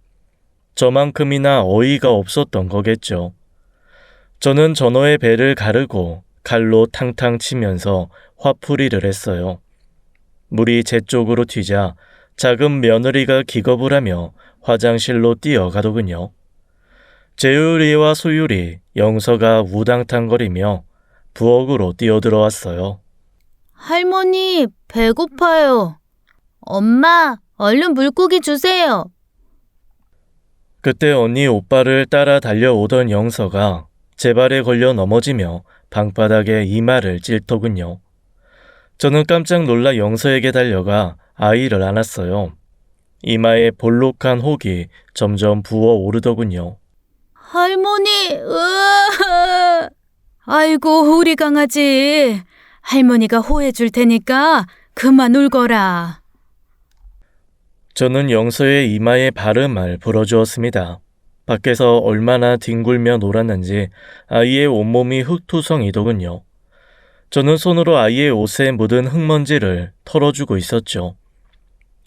저만큼이나 어이가 없었던 거겠죠. 저는 전어의 배를 가르고 칼로 탕탕 치면서 화풀이를 했어요. 물이 제 쪽으로 튀자 작은 며느리가 기겁을 하며 화장실로 뛰어가더군요. 재율이와 소율이 영서가 우당탕거리며 부엌으로 뛰어들어왔어요. 할머니, 배고파요. 엄마, 얼른 물고기 주세요. 그때 언니 오빠를 따라 달려오던 영서가 제 발에 걸려 넘어지며 방바닥에 이마를 찔더군요. 저는 깜짝 놀라 영서에게 달려가 아이를 안았어요. 이마에 볼록한 혹이 점점 부어오르더군요. 할머니, 으아! 아이고, 우리 강아지. 할머니가 호해줄 테니까 그만 울거라. 저는 영서의 이마에 바르말 불어주었습니다. 밖에서 얼마나 뒹굴며 놀았는지 아이의 온몸이 흙투성이더군요. 저는 손으로 아이의 옷에 묻은 흙먼지를 털어주고 있었죠.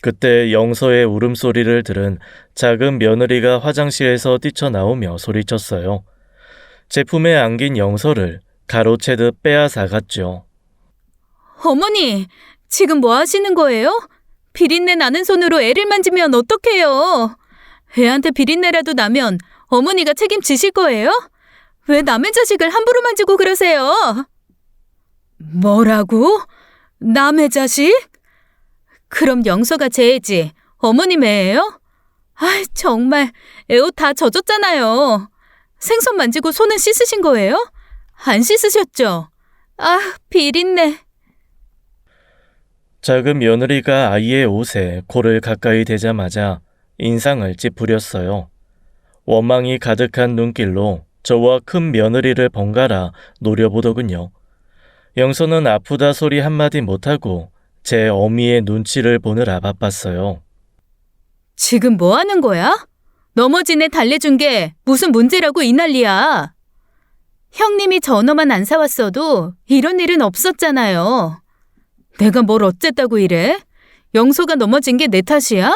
그때 영서의 울음소리를 들은 작은 며느리가 화장실에서 뛰쳐나오며 소리쳤어요. 제 품에 안긴 영서를 가로채듯 빼앗아갔죠. 어머니, 지금 뭐 하시는 거예요? 비린내 나는 손으로 애를 만지면 어떡해요? 애한테 비린내라도 나면 어머니가 책임지실 거예요? 왜 남의 자식을 함부로 만지고 그러세요? 뭐라고? 남의 자식? 그럼 영서가 제 애지 어머님 애예요? 아, 정말 애 옷 다 젖었잖아요. 생선 만지고 손은 씻으신 거예요? 안 씻으셨죠? 아, 비린내. 작은 며느리가 아이의 옷에 코를 가까이 대자마자 인상을 찌푸렸어요. 원망이 가득한 눈길로 저와 큰 며느리를 번갈아 노려보더군요. 영서는 아프다 소리 한마디 못하고 제 어미의 눈치를 보느라 바빴어요. 지금 뭐 하는 거야? 넘어진 애 달래준 게 무슨 문제라고 이 난리야. 형님이 전어만 안 사왔어도 이런 일은 없었잖아요. 내가 뭘 어쨌다고 이래? 영서가 넘어진 게 내 탓이야?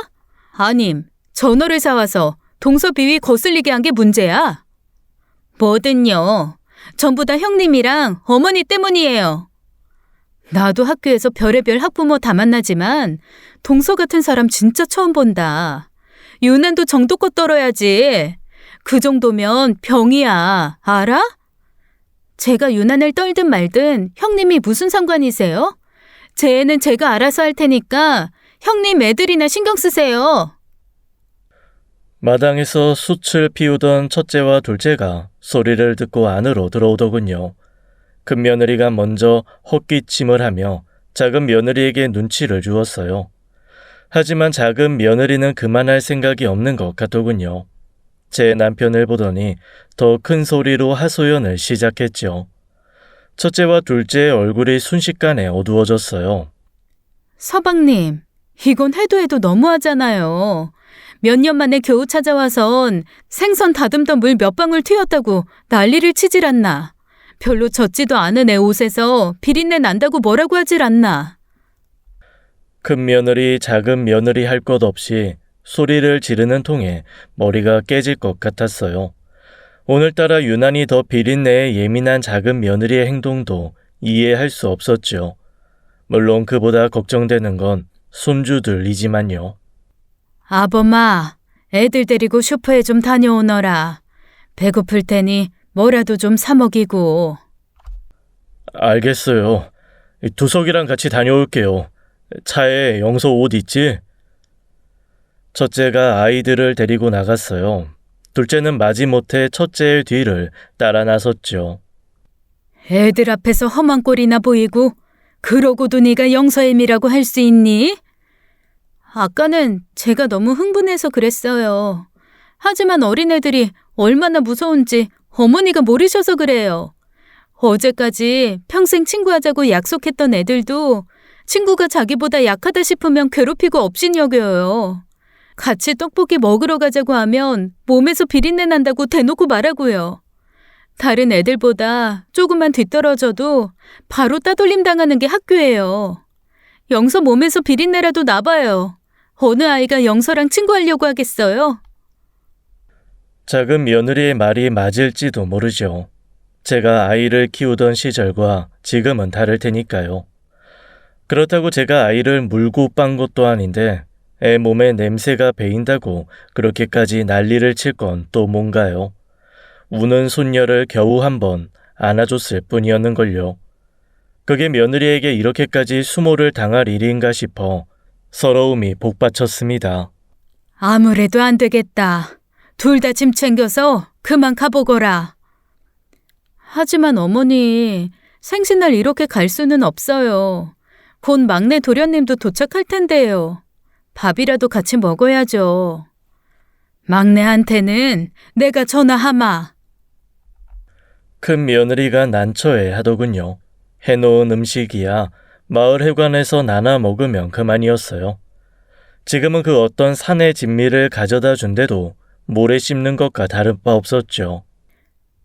아님, 전어를 사와서 동서 비위 거슬리게 한 게 문제야. 뭐든요. 전부 다 형님이랑 어머니 때문이에요. 나도 학교에서 별의별 학부모 다 만나지만 동서 같은 사람 진짜 처음 본다. 유난도 정도껏 떨어야지. 그 정도면 병이야. 알아? 제가 유난을 떨든 말든 형님이 무슨 상관이세요? 제 애는 제가 알아서 할 테니까 형님 애들이나 신경 쓰세요. 마당에서 숯을 피우던 첫째와 둘째가 소리를 듣고 안으로 들어오더군요. 큰 며느리가 먼저 헛기침을 하며 작은 며느리에게 눈치를 주었어요. 하지만 작은 며느리는 그만할 생각이 없는 것 같더군요. 제 남편을 보더니 더 큰 소리로 하소연을 시작했죠. 첫째와 둘째의 얼굴이 순식간에 어두워졌어요. 서방님, 이건 해도 너무하잖아요. 몇 년 만에 겨우 찾아와선 생선 다듬던 물 몇 방울 튀었다고 난리를 치질 않나. 별로 젖지도 않은 애 옷에서 비린내 난다고 뭐라고 하질 않나. 큰 며느리, 작은 며느리 할 것 없이 소리를 지르는 통에 머리가 깨질 것 같았어요. 오늘따라 유난히 더 비린내에 예민한 작은 며느리의 행동도 이해할 수 없었죠. 물론 그보다 걱정되는 건 손주들이지만요. 아범아, 애들 데리고 슈퍼에 좀 다녀오너라. 배고플 테니 뭐라도 좀 사 먹이고. 알겠어요. 두석이랑 같이 다녀올게요. 차에 영서 옷 있지? 첫째가 아이들을 데리고 나갔어요. 둘째는 마지못해 첫째의 뒤를 따라 나섰죠. 애들 앞에서 험한 꼴이나 보이고 그러고도 네가 영서엠이라고 할 수 있니? 아까는 제가 너무 흥분해서 그랬어요. 하지만 어린애들이 얼마나 무서운지 어머니가 모르셔서 그래요. 어제까지 평생 친구하자고 약속했던 애들도 친구가 자기보다 약하다 싶으면 괴롭히고 업신여겨요. 같이 떡볶이 먹으러 가자고 하면 몸에서 비린내 난다고 대놓고 말하고요. 다른 애들보다 조금만 뒤떨어져도 바로 따돌림 당하는 게 학교예요. 영서 몸에서 비린내라도 나봐요. 어느 아이가 영서랑 친구하려고 하겠어요? 작은 며느리의 말이 맞을지도 모르죠. 제가 아이를 키우던 시절과 지금은 다를 테니까요. 그렇다고 제가 아이를 물고 빤 것도 아닌데 애 몸에 냄새가 배인다고 그렇게까지 난리를 칠 건 또 뭔가요? 우는 손녀를 겨우 한번 안아줬을 뿐이었는걸요. 그게 며느리에게 이렇게까지 수모를 당할 일인가 싶어 서러움이 복받쳤습니다. 아무래도 안 되겠다. 둘 다 짐 챙겨서 그만 가보거라. 하지만 어머니, 생신날 이렇게 갈 수는 없어요. 곧 막내 도련님도 도착할 텐데요. 밥이라도 같이 먹어야죠. 막내한테는 내가 전화하마. 큰 며느리가 난처해 하더군요. 해놓은 음식이야 마을 회관에서 나눠 먹으면 그만이었어요. 지금은 그 어떤 산의 진미를 가져다 준데도 모래 씹는 것과 다를 바 없었죠.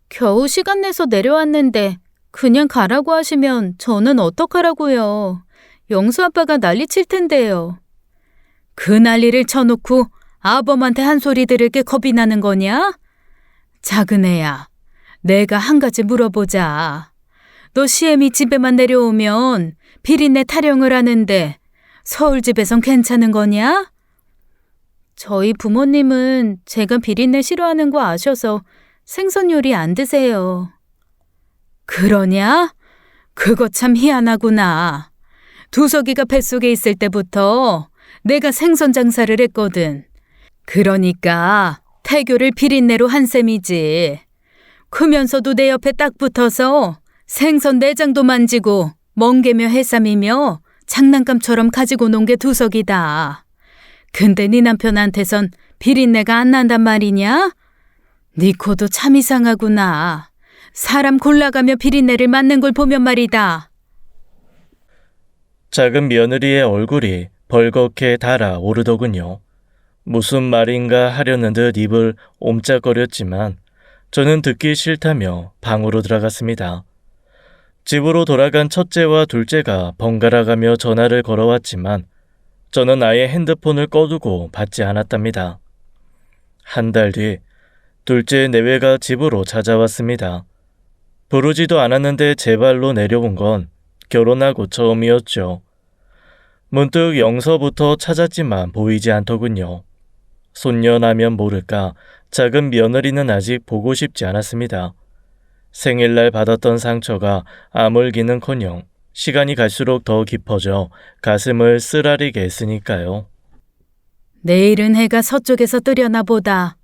겨우 시간 내서 내려왔는데 그냥 가라고 하시면 저는 어떡하라고요. 영수 아빠가 난리칠 텐데요. 그 난리를 쳐놓고 아범한테 한 소리 들을 게 겁이 나는 거냐? 작은 애야, 내가 한 가지 물어보자. 너 시엠이 집에만 내려오면 비린내 타령을 하는데 서울 집에선 괜찮은 거냐? 저희 부모님은 제가 비린내 싫어하는 거 아셔서 생선 요리 안 드세요. 그러냐? 그거 참 희한하구나. 두석이가 뱃속에 있을 때부터 내가 생선 장사를 했거든. 그러니까 태교를 비린내로 한 셈이지. 크면서도 내 옆에 딱 붙어서 생선 내장도 만지고 멍게며 해삼이며 장난감처럼 가지고 논 게 두석이다. 근데 네 남편한테선 비린내가 안 난단 말이냐? 네 코도 참 이상하구나. 사람 골라가며 비린내를 맡는 걸 보면 말이다. 작은 며느리의 얼굴이 벌겋게 달아오르더군요. 무슨 말인가 하려는 듯 입을 옴짝거렸지만 저는 듣기 싫다며 방으로 들어갔습니다. 집으로 돌아간 첫째와 둘째가 번갈아가며 전화를 걸어왔지만 저는 아예 핸드폰을 꺼두고 받지 않았답니다. 한 달 뒤 둘째 내외가 집으로 찾아왔습니다. 부르지도 않았는데 제 발로 내려온 건 결혼하고 처음이었죠. 문득 영서부터 찾았지만 보이지 않더군요. 손녀나면 모를까 작은 며느리는 아직 보고 싶지 않았습니다. 생일날 받았던 상처가 아물기는커녕 시간이 갈수록 더 깊어져 가슴을 쓰라리게 했으니까요. 내일은 해가 서쪽에서 뜨려나 보다.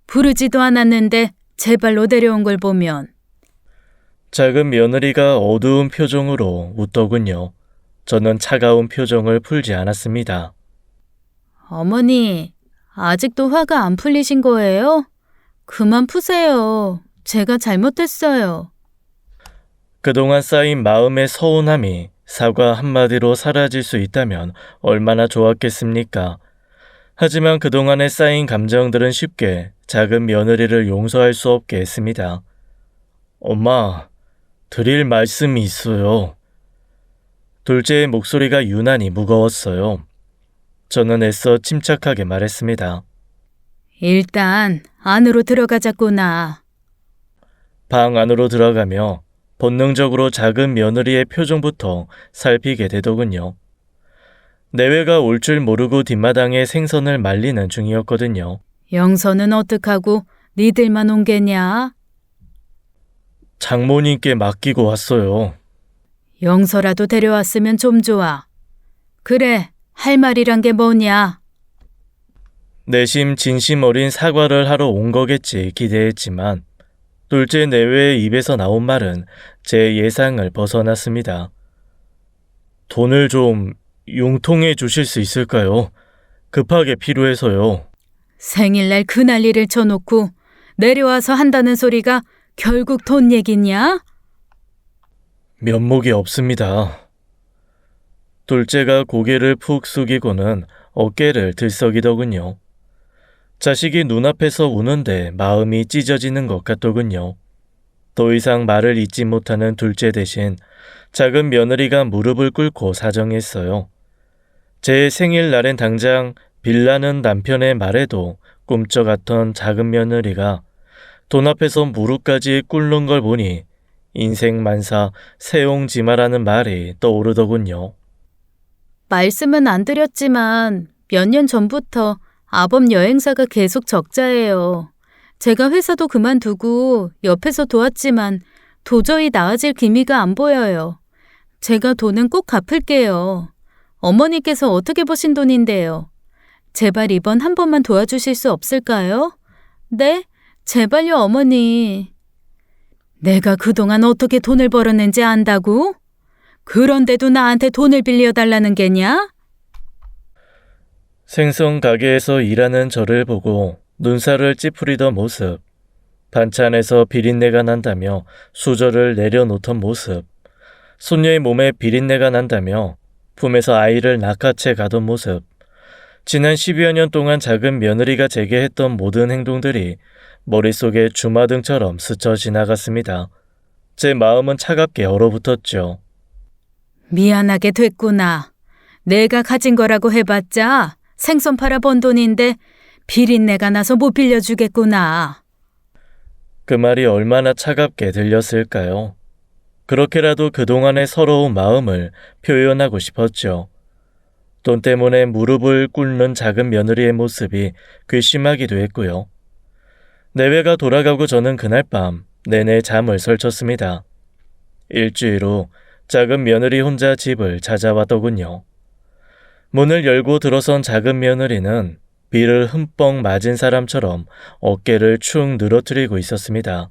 부르지도 않았는데 제 발로 내려온 걸 보면. 작은 며느리가 어두운 표정으로 웃더군요. 저는 차가운 표정을 풀지 않았습니다. 어머니, 아직도 화가 안 풀리신 거예요? 그만 푸세요. 제가 잘못했어요. 그동안 쌓인 마음의 서운함이 사과 한마디로 사라질 수 있다면 얼마나 좋았겠습니까? 하지만 그동안에 쌓인 감정들은 쉽게 작은 며느리를 용서할 수 없게 했습니다. 엄마, 드릴 말씀이 있어요. 둘째의 목소리가 유난히 무거웠어요. 저는 애써 침착하게 말했습니다. 일단 안으로 들어가자꾸나. 방 안으로 들어가며 본능적으로 작은 며느리의 표정부터 살피게 되더군요. 내외가 올 줄 모르고 뒷마당에 생선을 말리는 중이었거든요. 영서는 어떡하고 니들만 온 게냐? 장모님께 맡기고 왔어요. 영서라도 데려왔으면 좀 좋아. 그래, 할 말이란 게 뭐냐? 내심 진심 어린 사과를 하러 온 거겠지 기대했지만 둘째 내외의 입에서 나온 말은 제 예상을 벗어났습니다. 돈을 좀 융통해 주실 수 있을까요? 급하게 필요해서요. 생일날 그 난리를 쳐놓고 내려와서 한다는 소리가 결국 돈 얘기냐? 면목이 없습니다. 둘째가 고개를 푹 숙이고는 어깨를 들썩이더군요. 자식이 눈앞에서 우는데 마음이 찢어지는 것 같더군요. 더 이상 말을 잇지 못하는 둘째 대신 작은 며느리가 무릎을 꿇고 사정했어요. 제 생일날엔 당장 빌라는 남편의 말에도 꿈쩍았던 작은 며느리가 돈 앞에서 무릎까지 꿇는 걸 보니 인생 만사 세옹지마라는 말이 떠오르더군요. 말씀은 안 드렸지만 몇 년 전부터 아범 여행사가 계속 적자예요. 제가 회사도 그만두고 옆에서 도왔지만 도저히 나아질 기미가 안 보여요. 제가 돈은 꼭 갚을게요. 어머니께서 어떻게 버신 돈인데요. 제발 이번 한 번만 도와주실 수 없을까요? 네? 제발요, 어머니. 내가 그동안 어떻게 돈을 벌었는지 안다고? 그런데도 나한테 돈을 빌려달라는 게냐? 생선 가게에서 일하는 저를 보고 눈살을 찌푸리던 모습, 반찬에서 비린내가 난다며 수저를 내려놓던 모습, 손녀의 몸에 비린내가 난다며 품에서 아이를 낚아채 가던 모습, 지난 10여 년 동안 작은 며느리가 제게 했던 모든 행동들이 머릿속에 주마등처럼 스쳐 지나갔습니다. 제 마음은 차갑게 얼어붙었죠. 미안하게 됐구나. 내가 가진 거라고 해봤자 생선 팔아 번 돈인데 비린내가 나서 못 빌려주겠구나. 그 말이 얼마나 차갑게 들렸을까요? 그렇게라도 그동안의 서러운 마음을 표현하고 싶었죠. 돈 때문에 무릎을 꿇는 작은 며느리의 모습이 괘씸하기도 했고요. 내외가 돌아가고 저는 그날 밤 내내 잠을 설쳤습니다. 일주일 후 작은 며느리 혼자 집을 찾아왔더군요. 문을 열고 들어선 작은 며느리는 비를 흠뻑 맞은 사람처럼 어깨를 축 늘어뜨리고 있었습니다.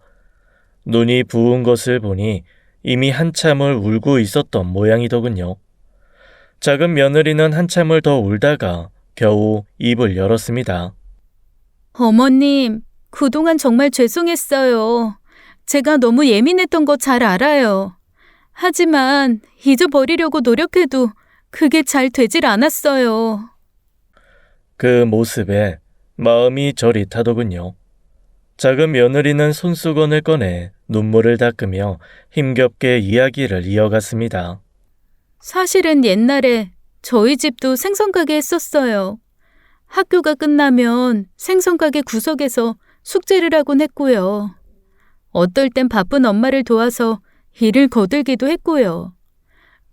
눈이 부은 것을 보니 이미 한참을 울고 있었던 모양이더군요. 작은 며느리는 한참을 더 울다가 겨우 입을 열었습니다. 어머님, 그동안 정말 죄송했어요. 제가 너무 예민했던 거 잘 알아요. 하지만 잊어버리려고 노력해도 그게 잘 되질 않았어요. 그 모습에 마음이 저릿하더군요. 작은 며느리는 손수건을 꺼내 눈물을 닦으며 힘겹게 이야기를 이어갔습니다. 사실은 옛날에 저희 집도 생선가게 했었어요. 학교가 끝나면 생선가게 구석에서 숙제를 하곤 했고요. 어떨 땐 바쁜 엄마를 도와서 일을 거들기도 했고요.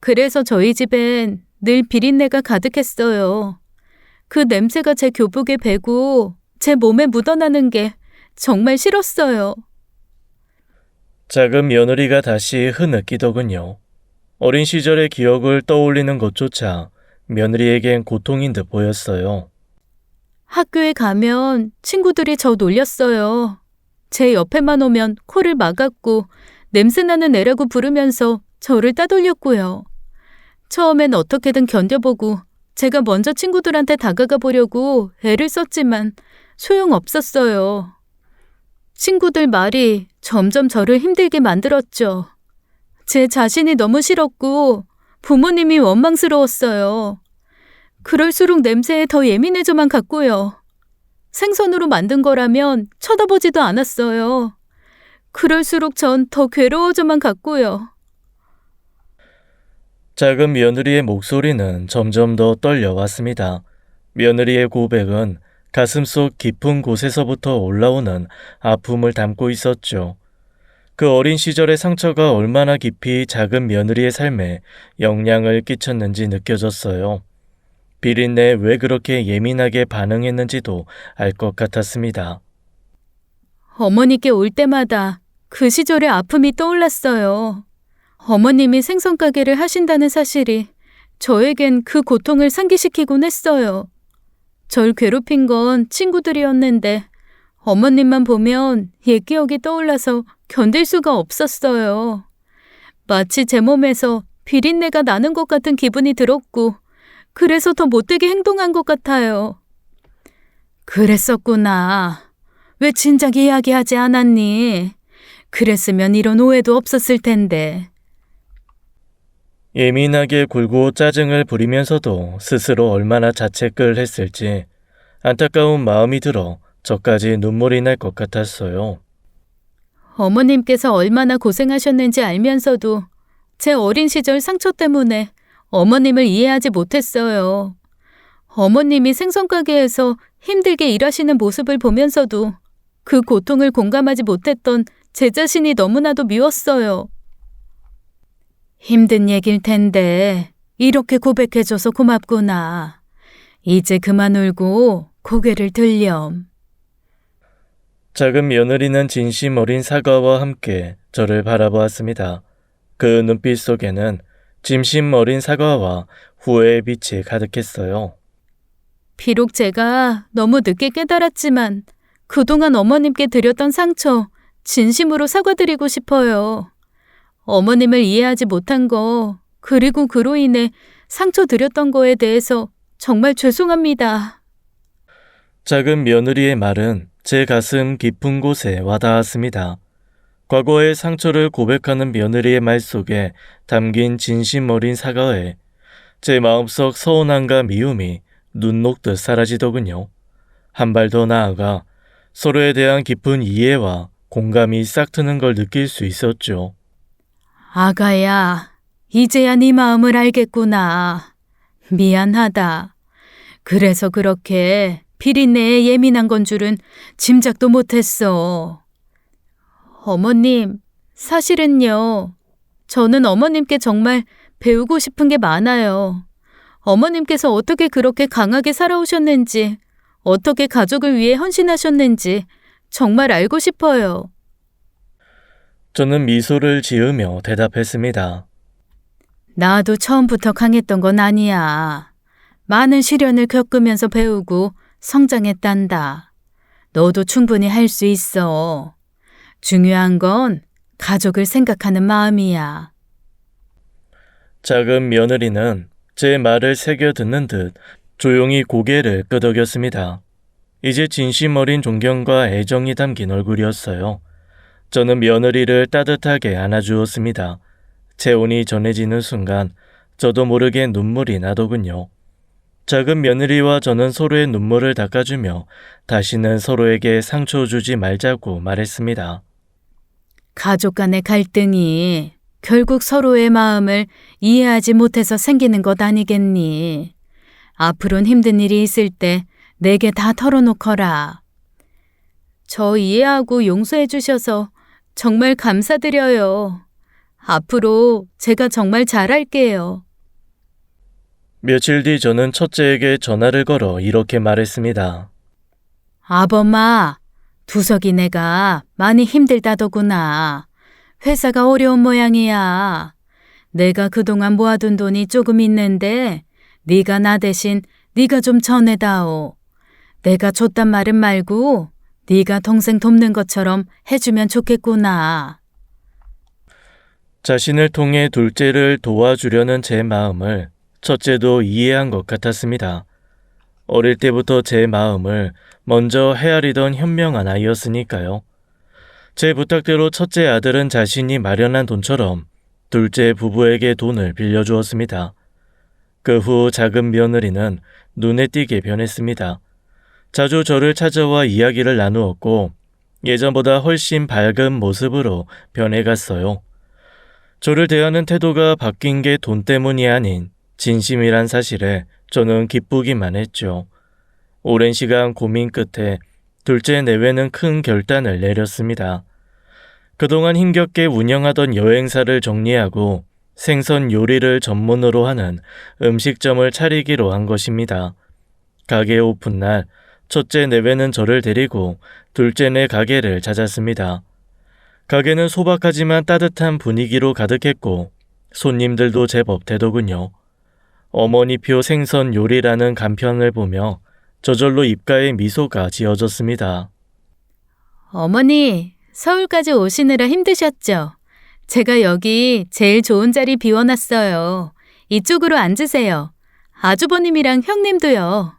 그래서 저희 집엔 늘 비린내가 가득했어요. 그 냄새가 제 교복에 배고 제 몸에 묻어나는 게 정말 싫었어요. 작은 며느리가 다시 흐느끼더군요. 어린 시절의 기억을 떠올리는 것조차 며느리에겐 고통인 듯 보였어요. 학교에 가면 친구들이 저 놀렸어요. 제 옆에만 오면 코를 막았고 냄새나는 애라고 부르면서 저를 따돌렸고요. 처음엔 어떻게든 견뎌보고 제가 먼저 친구들한테 다가가 보려고 애를 썼지만 소용없었어요. 친구들 말이 점점 저를 힘들게 만들었죠. 제 자신이 너무 싫었고 부모님이 원망스러웠어요. 그럴수록 냄새에 더 예민해져만 갔고요. 생선으로 만든 거라면 쳐다보지도 않았어요. 그럴수록 전 더 괴로워져만 갔고요. 작은 며느리의 목소리는 점점 더 떨려왔습니다. 며느리의 고백은 가슴속 깊은 곳에서부터 올라오는 아픔을 담고 있었죠. 그 어린 시절의 상처가 얼마나 깊이 작은 며느리의 삶에 영향을 끼쳤는지 느껴졌어요. 비린내에 왜 그렇게 예민하게 반응했는지도 알 것 같았습니다. 어머니께 올 때마다 그 시절의 아픔이 떠올랐어요. 어머님이 생선 가게를 하신다는 사실이 저에겐 그 고통을 상기시키곤 했어요. 절 괴롭힌 건 친구들이었는데 어머님만 보면 옛 기억이 떠올라서 견딜 수가 없었어요. 마치 제 몸에서 비린내가 나는 것 같은 기분이 들었고 그래서 더 못되게 행동한 것 같아요. 그랬었구나. 왜 진작 이야기하지 않았니? 그랬으면 이런 오해도 없었을 텐데. 예민하게 굴고 짜증을 부리면서도 스스로 얼마나 자책을 했을지 안타까운 마음이 들어 저까지 눈물이 날 것 같았어요. 어머님께서 얼마나 고생하셨는지 알면서도 제 어린 시절 상처 때문에 어머님을 이해하지 못했어요. 어머님이 생선가게에서 힘들게 일하시는 모습을 보면서도 그 고통을 공감하지 못했던 제 자신이 너무나도 미웠어요. 힘든 얘길 텐데 이렇게 고백해줘서 고맙구나. 이제 그만 울고 고개를 들렴. 작은 며느리는 진심 어린 사과와 함께 저를 바라보았습니다. 그 눈빛 속에는 진심 어린 사과와 후회의 빛이 가득했어요. 비록 제가 너무 늦게 깨달았지만 그동안 어머님께 드렸던 상처 진심으로 사과드리고 싶어요. 어머님을 이해하지 못한 거, 그리고 그로 인해 상처 드렸던 거에 대해서 정말 죄송합니다. 작은 며느리의 말은 제 가슴 깊은 곳에 와닿았습니다. 과거의 상처를 고백하는 며느리의 말 속에 담긴 진심 어린 사과에 제 마음속 서운함과 미움이 눈 녹듯 사라지더군요. 한 발 더 나아가 서로에 대한 깊은 이해와 공감이 싹 트는 걸 느낄 수 있었죠. 아가야, 이제야 네 마음을 알겠구나. 미안하다. 그래서 그렇게 비린내에 예민한 건 줄은 짐작도 못했어. 어머님, 사실은요. 저는 어머님께 정말 배우고 싶은 게 많아요. 어머님께서 어떻게 그렇게 강하게 살아오셨는지, 어떻게 가족을 위해 헌신하셨는지 정말 알고 싶어요. 저는 미소를 지으며 대답했습니다. 나도 처음부터 강했던 건 아니야. 많은 시련을 겪으면서 배우고 성장했단다. 너도 충분히 할 수 있어. 중요한 건 가족을 생각하는 마음이야. 작은 며느리는 제 말을 새겨 듣는 듯 조용히 고개를 끄덕였습니다. 이제 진심 어린 존경과 애정이 담긴 얼굴이었어요. 저는 며느리를 따뜻하게 안아주었습니다. 체온이 전해지는 순간 저도 모르게 눈물이 나더군요. 작은 며느리와 저는 서로의 눈물을 닦아주며 다시는 서로에게 상처 주지 말자고 말했습니다. 가족 간의 갈등이 결국 서로의 마음을 이해하지 못해서 생기는 것 아니겠니? 앞으로는 힘든 일이 있을 때 내게 다 털어놓거라. 저 이해하고 용서해 주셔서 정말 감사드려요. 앞으로 제가 정말 잘할게요. 며칠 뒤 저는 첫째에게 전화를 걸어 이렇게 말했습니다. 아범아, 두석이네가 많이 힘들다더구나. 회사가 어려운 모양이야. 내가 그동안 모아둔 돈이 조금 있는데 네가 나 대신 네가 좀 전해다오. 내가 줬단 말은 말고 네가 동생 돕는 것처럼 해주면 좋겠구나. 자신을 통해 둘째를 도와주려는 제 마음을 첫째도 이해한 것 같았습니다. 어릴 때부터 제 마음을 먼저 헤아리던 현명한 아이였으니까요. 제 부탁대로 첫째 아들은 자신이 마련한 돈처럼 둘째 부부에게 돈을 빌려주었습니다. 그 후 작은 며느리는 눈에 띄게 변했습니다. 자주 저를 찾아와 이야기를 나누었고 예전보다 훨씬 밝은 모습으로 변해갔어요. 저를 대하는 태도가 바뀐 게 돈 때문이 아닌 진심이란 사실에 저는 기쁘기만 했죠. 오랜 시간 고민 끝에 둘째 내외는 큰 결단을 내렸습니다. 그동안 힘겹게 운영하던 여행사를 정리하고 생선 요리를 전문으로 하는 음식점을 차리기로 한 것입니다. 가게 오픈날 첫째 내외는 저를 데리고 둘째네 가게를 찾았습니다. 가게는 소박하지만 따뜻한 분위기로 가득했고 손님들도 제법 되더군요. 어머니표 생선 요리라는 간편을 보며 저절로 입가에 미소가 지어졌습니다. 어머니, 서울까지 오시느라 힘드셨죠? 제가 여기 제일 좋은 자리 비워놨어요. 이쪽으로 앉으세요. 아주버님이랑 형님도요.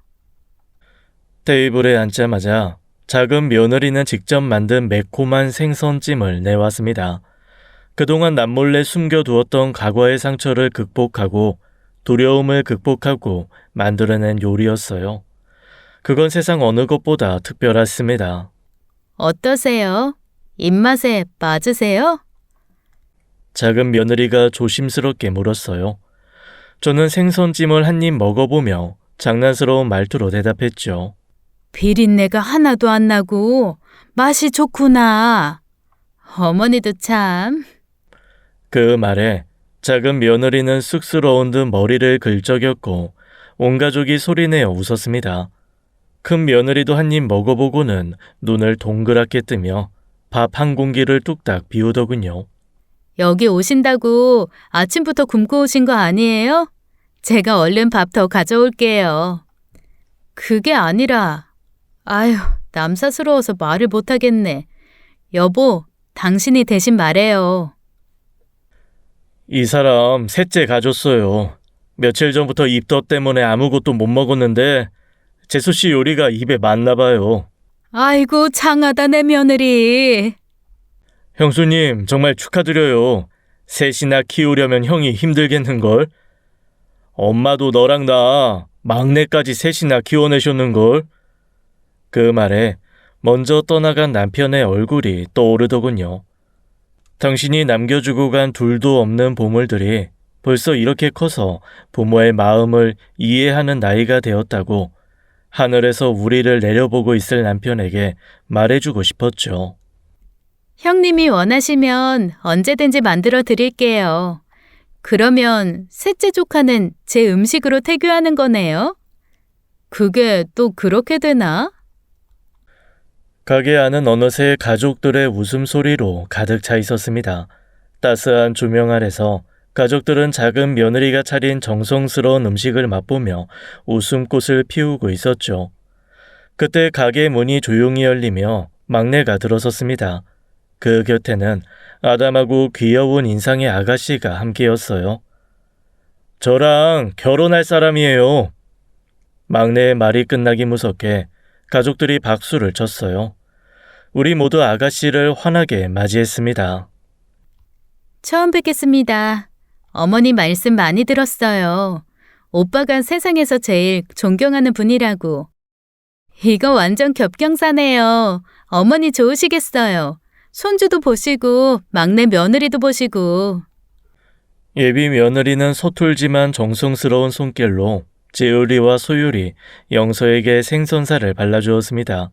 테이블에 앉자마자 작은 며느리는 직접 만든 매콤한 생선찜을 내왔습니다. 그동안 남몰래 숨겨두었던 과거의 상처를 극복하고 두려움을 극복하고 만들어낸 요리였어요. 그건 세상 어느 것보다 특별했습니다. 어떠세요? 입맛에 맞으세요? 작은 며느리가 조심스럽게 물었어요. 저는 생선찜을 한 입 먹어보며 장난스러운 말투로 대답했죠. 비린내가 하나도 안 나고 맛이 좋구나. 어머니도 참. 그 말에 작은 며느리는 쑥스러운 듯 머리를 긁적였고 온 가족이 소리내어 웃었습니다. 큰 며느리도 한 입 먹어보고는 눈을 동그랗게 뜨며 밥 한 공기를 뚝딱 비우더군요. 여기 오신다고 아침부터 굶고 오신 거 아니에요? 제가 얼른 밥 더 가져올게요. 그게 아니라, 아휴, 남사스러워서 말을 못하겠네. 여보, 당신이 대신 말해요. 이 사람 셋째 가줬어요. 며칠 전부터 입덧 때문에 아무것도 못 먹었는데 재수 씨 요리가 입에 맞나 봐요. 아이고, 장하다 내 며느리. 형수님 정말 축하드려요. 셋이나 키우려면 형이 힘들겠는걸. 엄마도 너랑 나 막내까지 셋이나 키워내셨는걸. 그 말에 먼저 떠나간 남편의 얼굴이 떠오르더군요. 당신이 남겨주고 간 둘도 없는 보물들이 벌써 이렇게 커서 부모의 마음을 이해하는 나이가 되었다고 하늘에서 우리를 내려보고 있을 남편에게 말해주고 싶었죠. 형님이 원하시면 언제든지 만들어 드릴게요. 그러면 셋째 조카는 제 음식으로 태교하는 거네요? 그게 또 그렇게 되나? 가게 안은 어느새 가족들의 웃음소리로 가득 차 있었습니다. 따스한 조명 아래서 가족들은 작은 며느리가 차린 정성스러운 음식을 맛보며 웃음꽃을 피우고 있었죠. 그때 가게 문이 조용히 열리며 막내가 들어섰습니다. 그 곁에는 아담하고 귀여운 인상의 아가씨가 함께였어요. 저랑 결혼할 사람이에요. 막내의 말이 끝나기 무섭게 가족들이 박수를 쳤어요. 우리 모두 아가씨를 환하게 맞이했습니다. 처음 뵙겠습니다. 어머니 말씀 많이 들었어요. 오빠가 세상에서 제일 존경하는 분이라고. 이거 완전 겹경사네요. 어머니 좋으시겠어요. 손주도 보시고 막내 며느리도 보시고. 예비 며느리는 서툴지만 정성스러운 손길로 재우리와 소율이 영서에게 생선살을 발라주었습니다.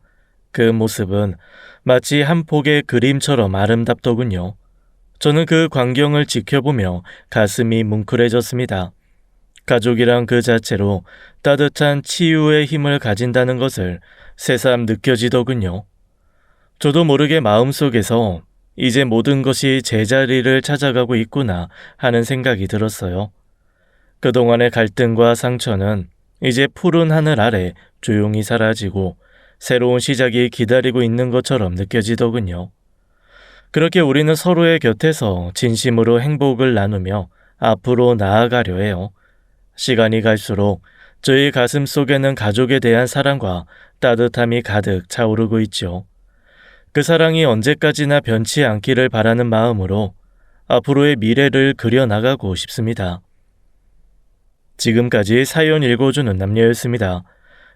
그 모습은 마치 한 폭의 그림처럼 아름답더군요. 저는 그 광경을 지켜보며 가슴이 뭉클해졌습니다. 가족이란 그 자체로 따뜻한 치유의 힘을 가진다는 것을 새삼 느껴지더군요. 저도 모르게 마음속에서 이제 모든 것이 제자리를 찾아가고 있구나 하는 생각이 들었어요. 그동안의 갈등과 상처는 이제 푸른 하늘 아래 조용히 사라지고 새로운 시작이 기다리고 있는 것처럼 느껴지더군요. 그렇게 우리는 서로의 곁에서 진심으로 행복을 나누며 앞으로 나아가려 해요. 시간이 갈수록 저희 가슴 속에는 가족에 대한 사랑과 따뜻함이 가득 차오르고 있죠. 그 사랑이 언제까지나 변치 않기를 바라는 마음으로 앞으로의 미래를 그려나가고 싶습니다. 지금까지 사연 읽어주는 남녀였습니다.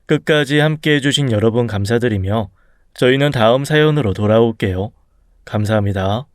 끝까지 함께 해주신 여러분 감사드리며 저희는 다음 사연으로 돌아올게요. 감사합니다.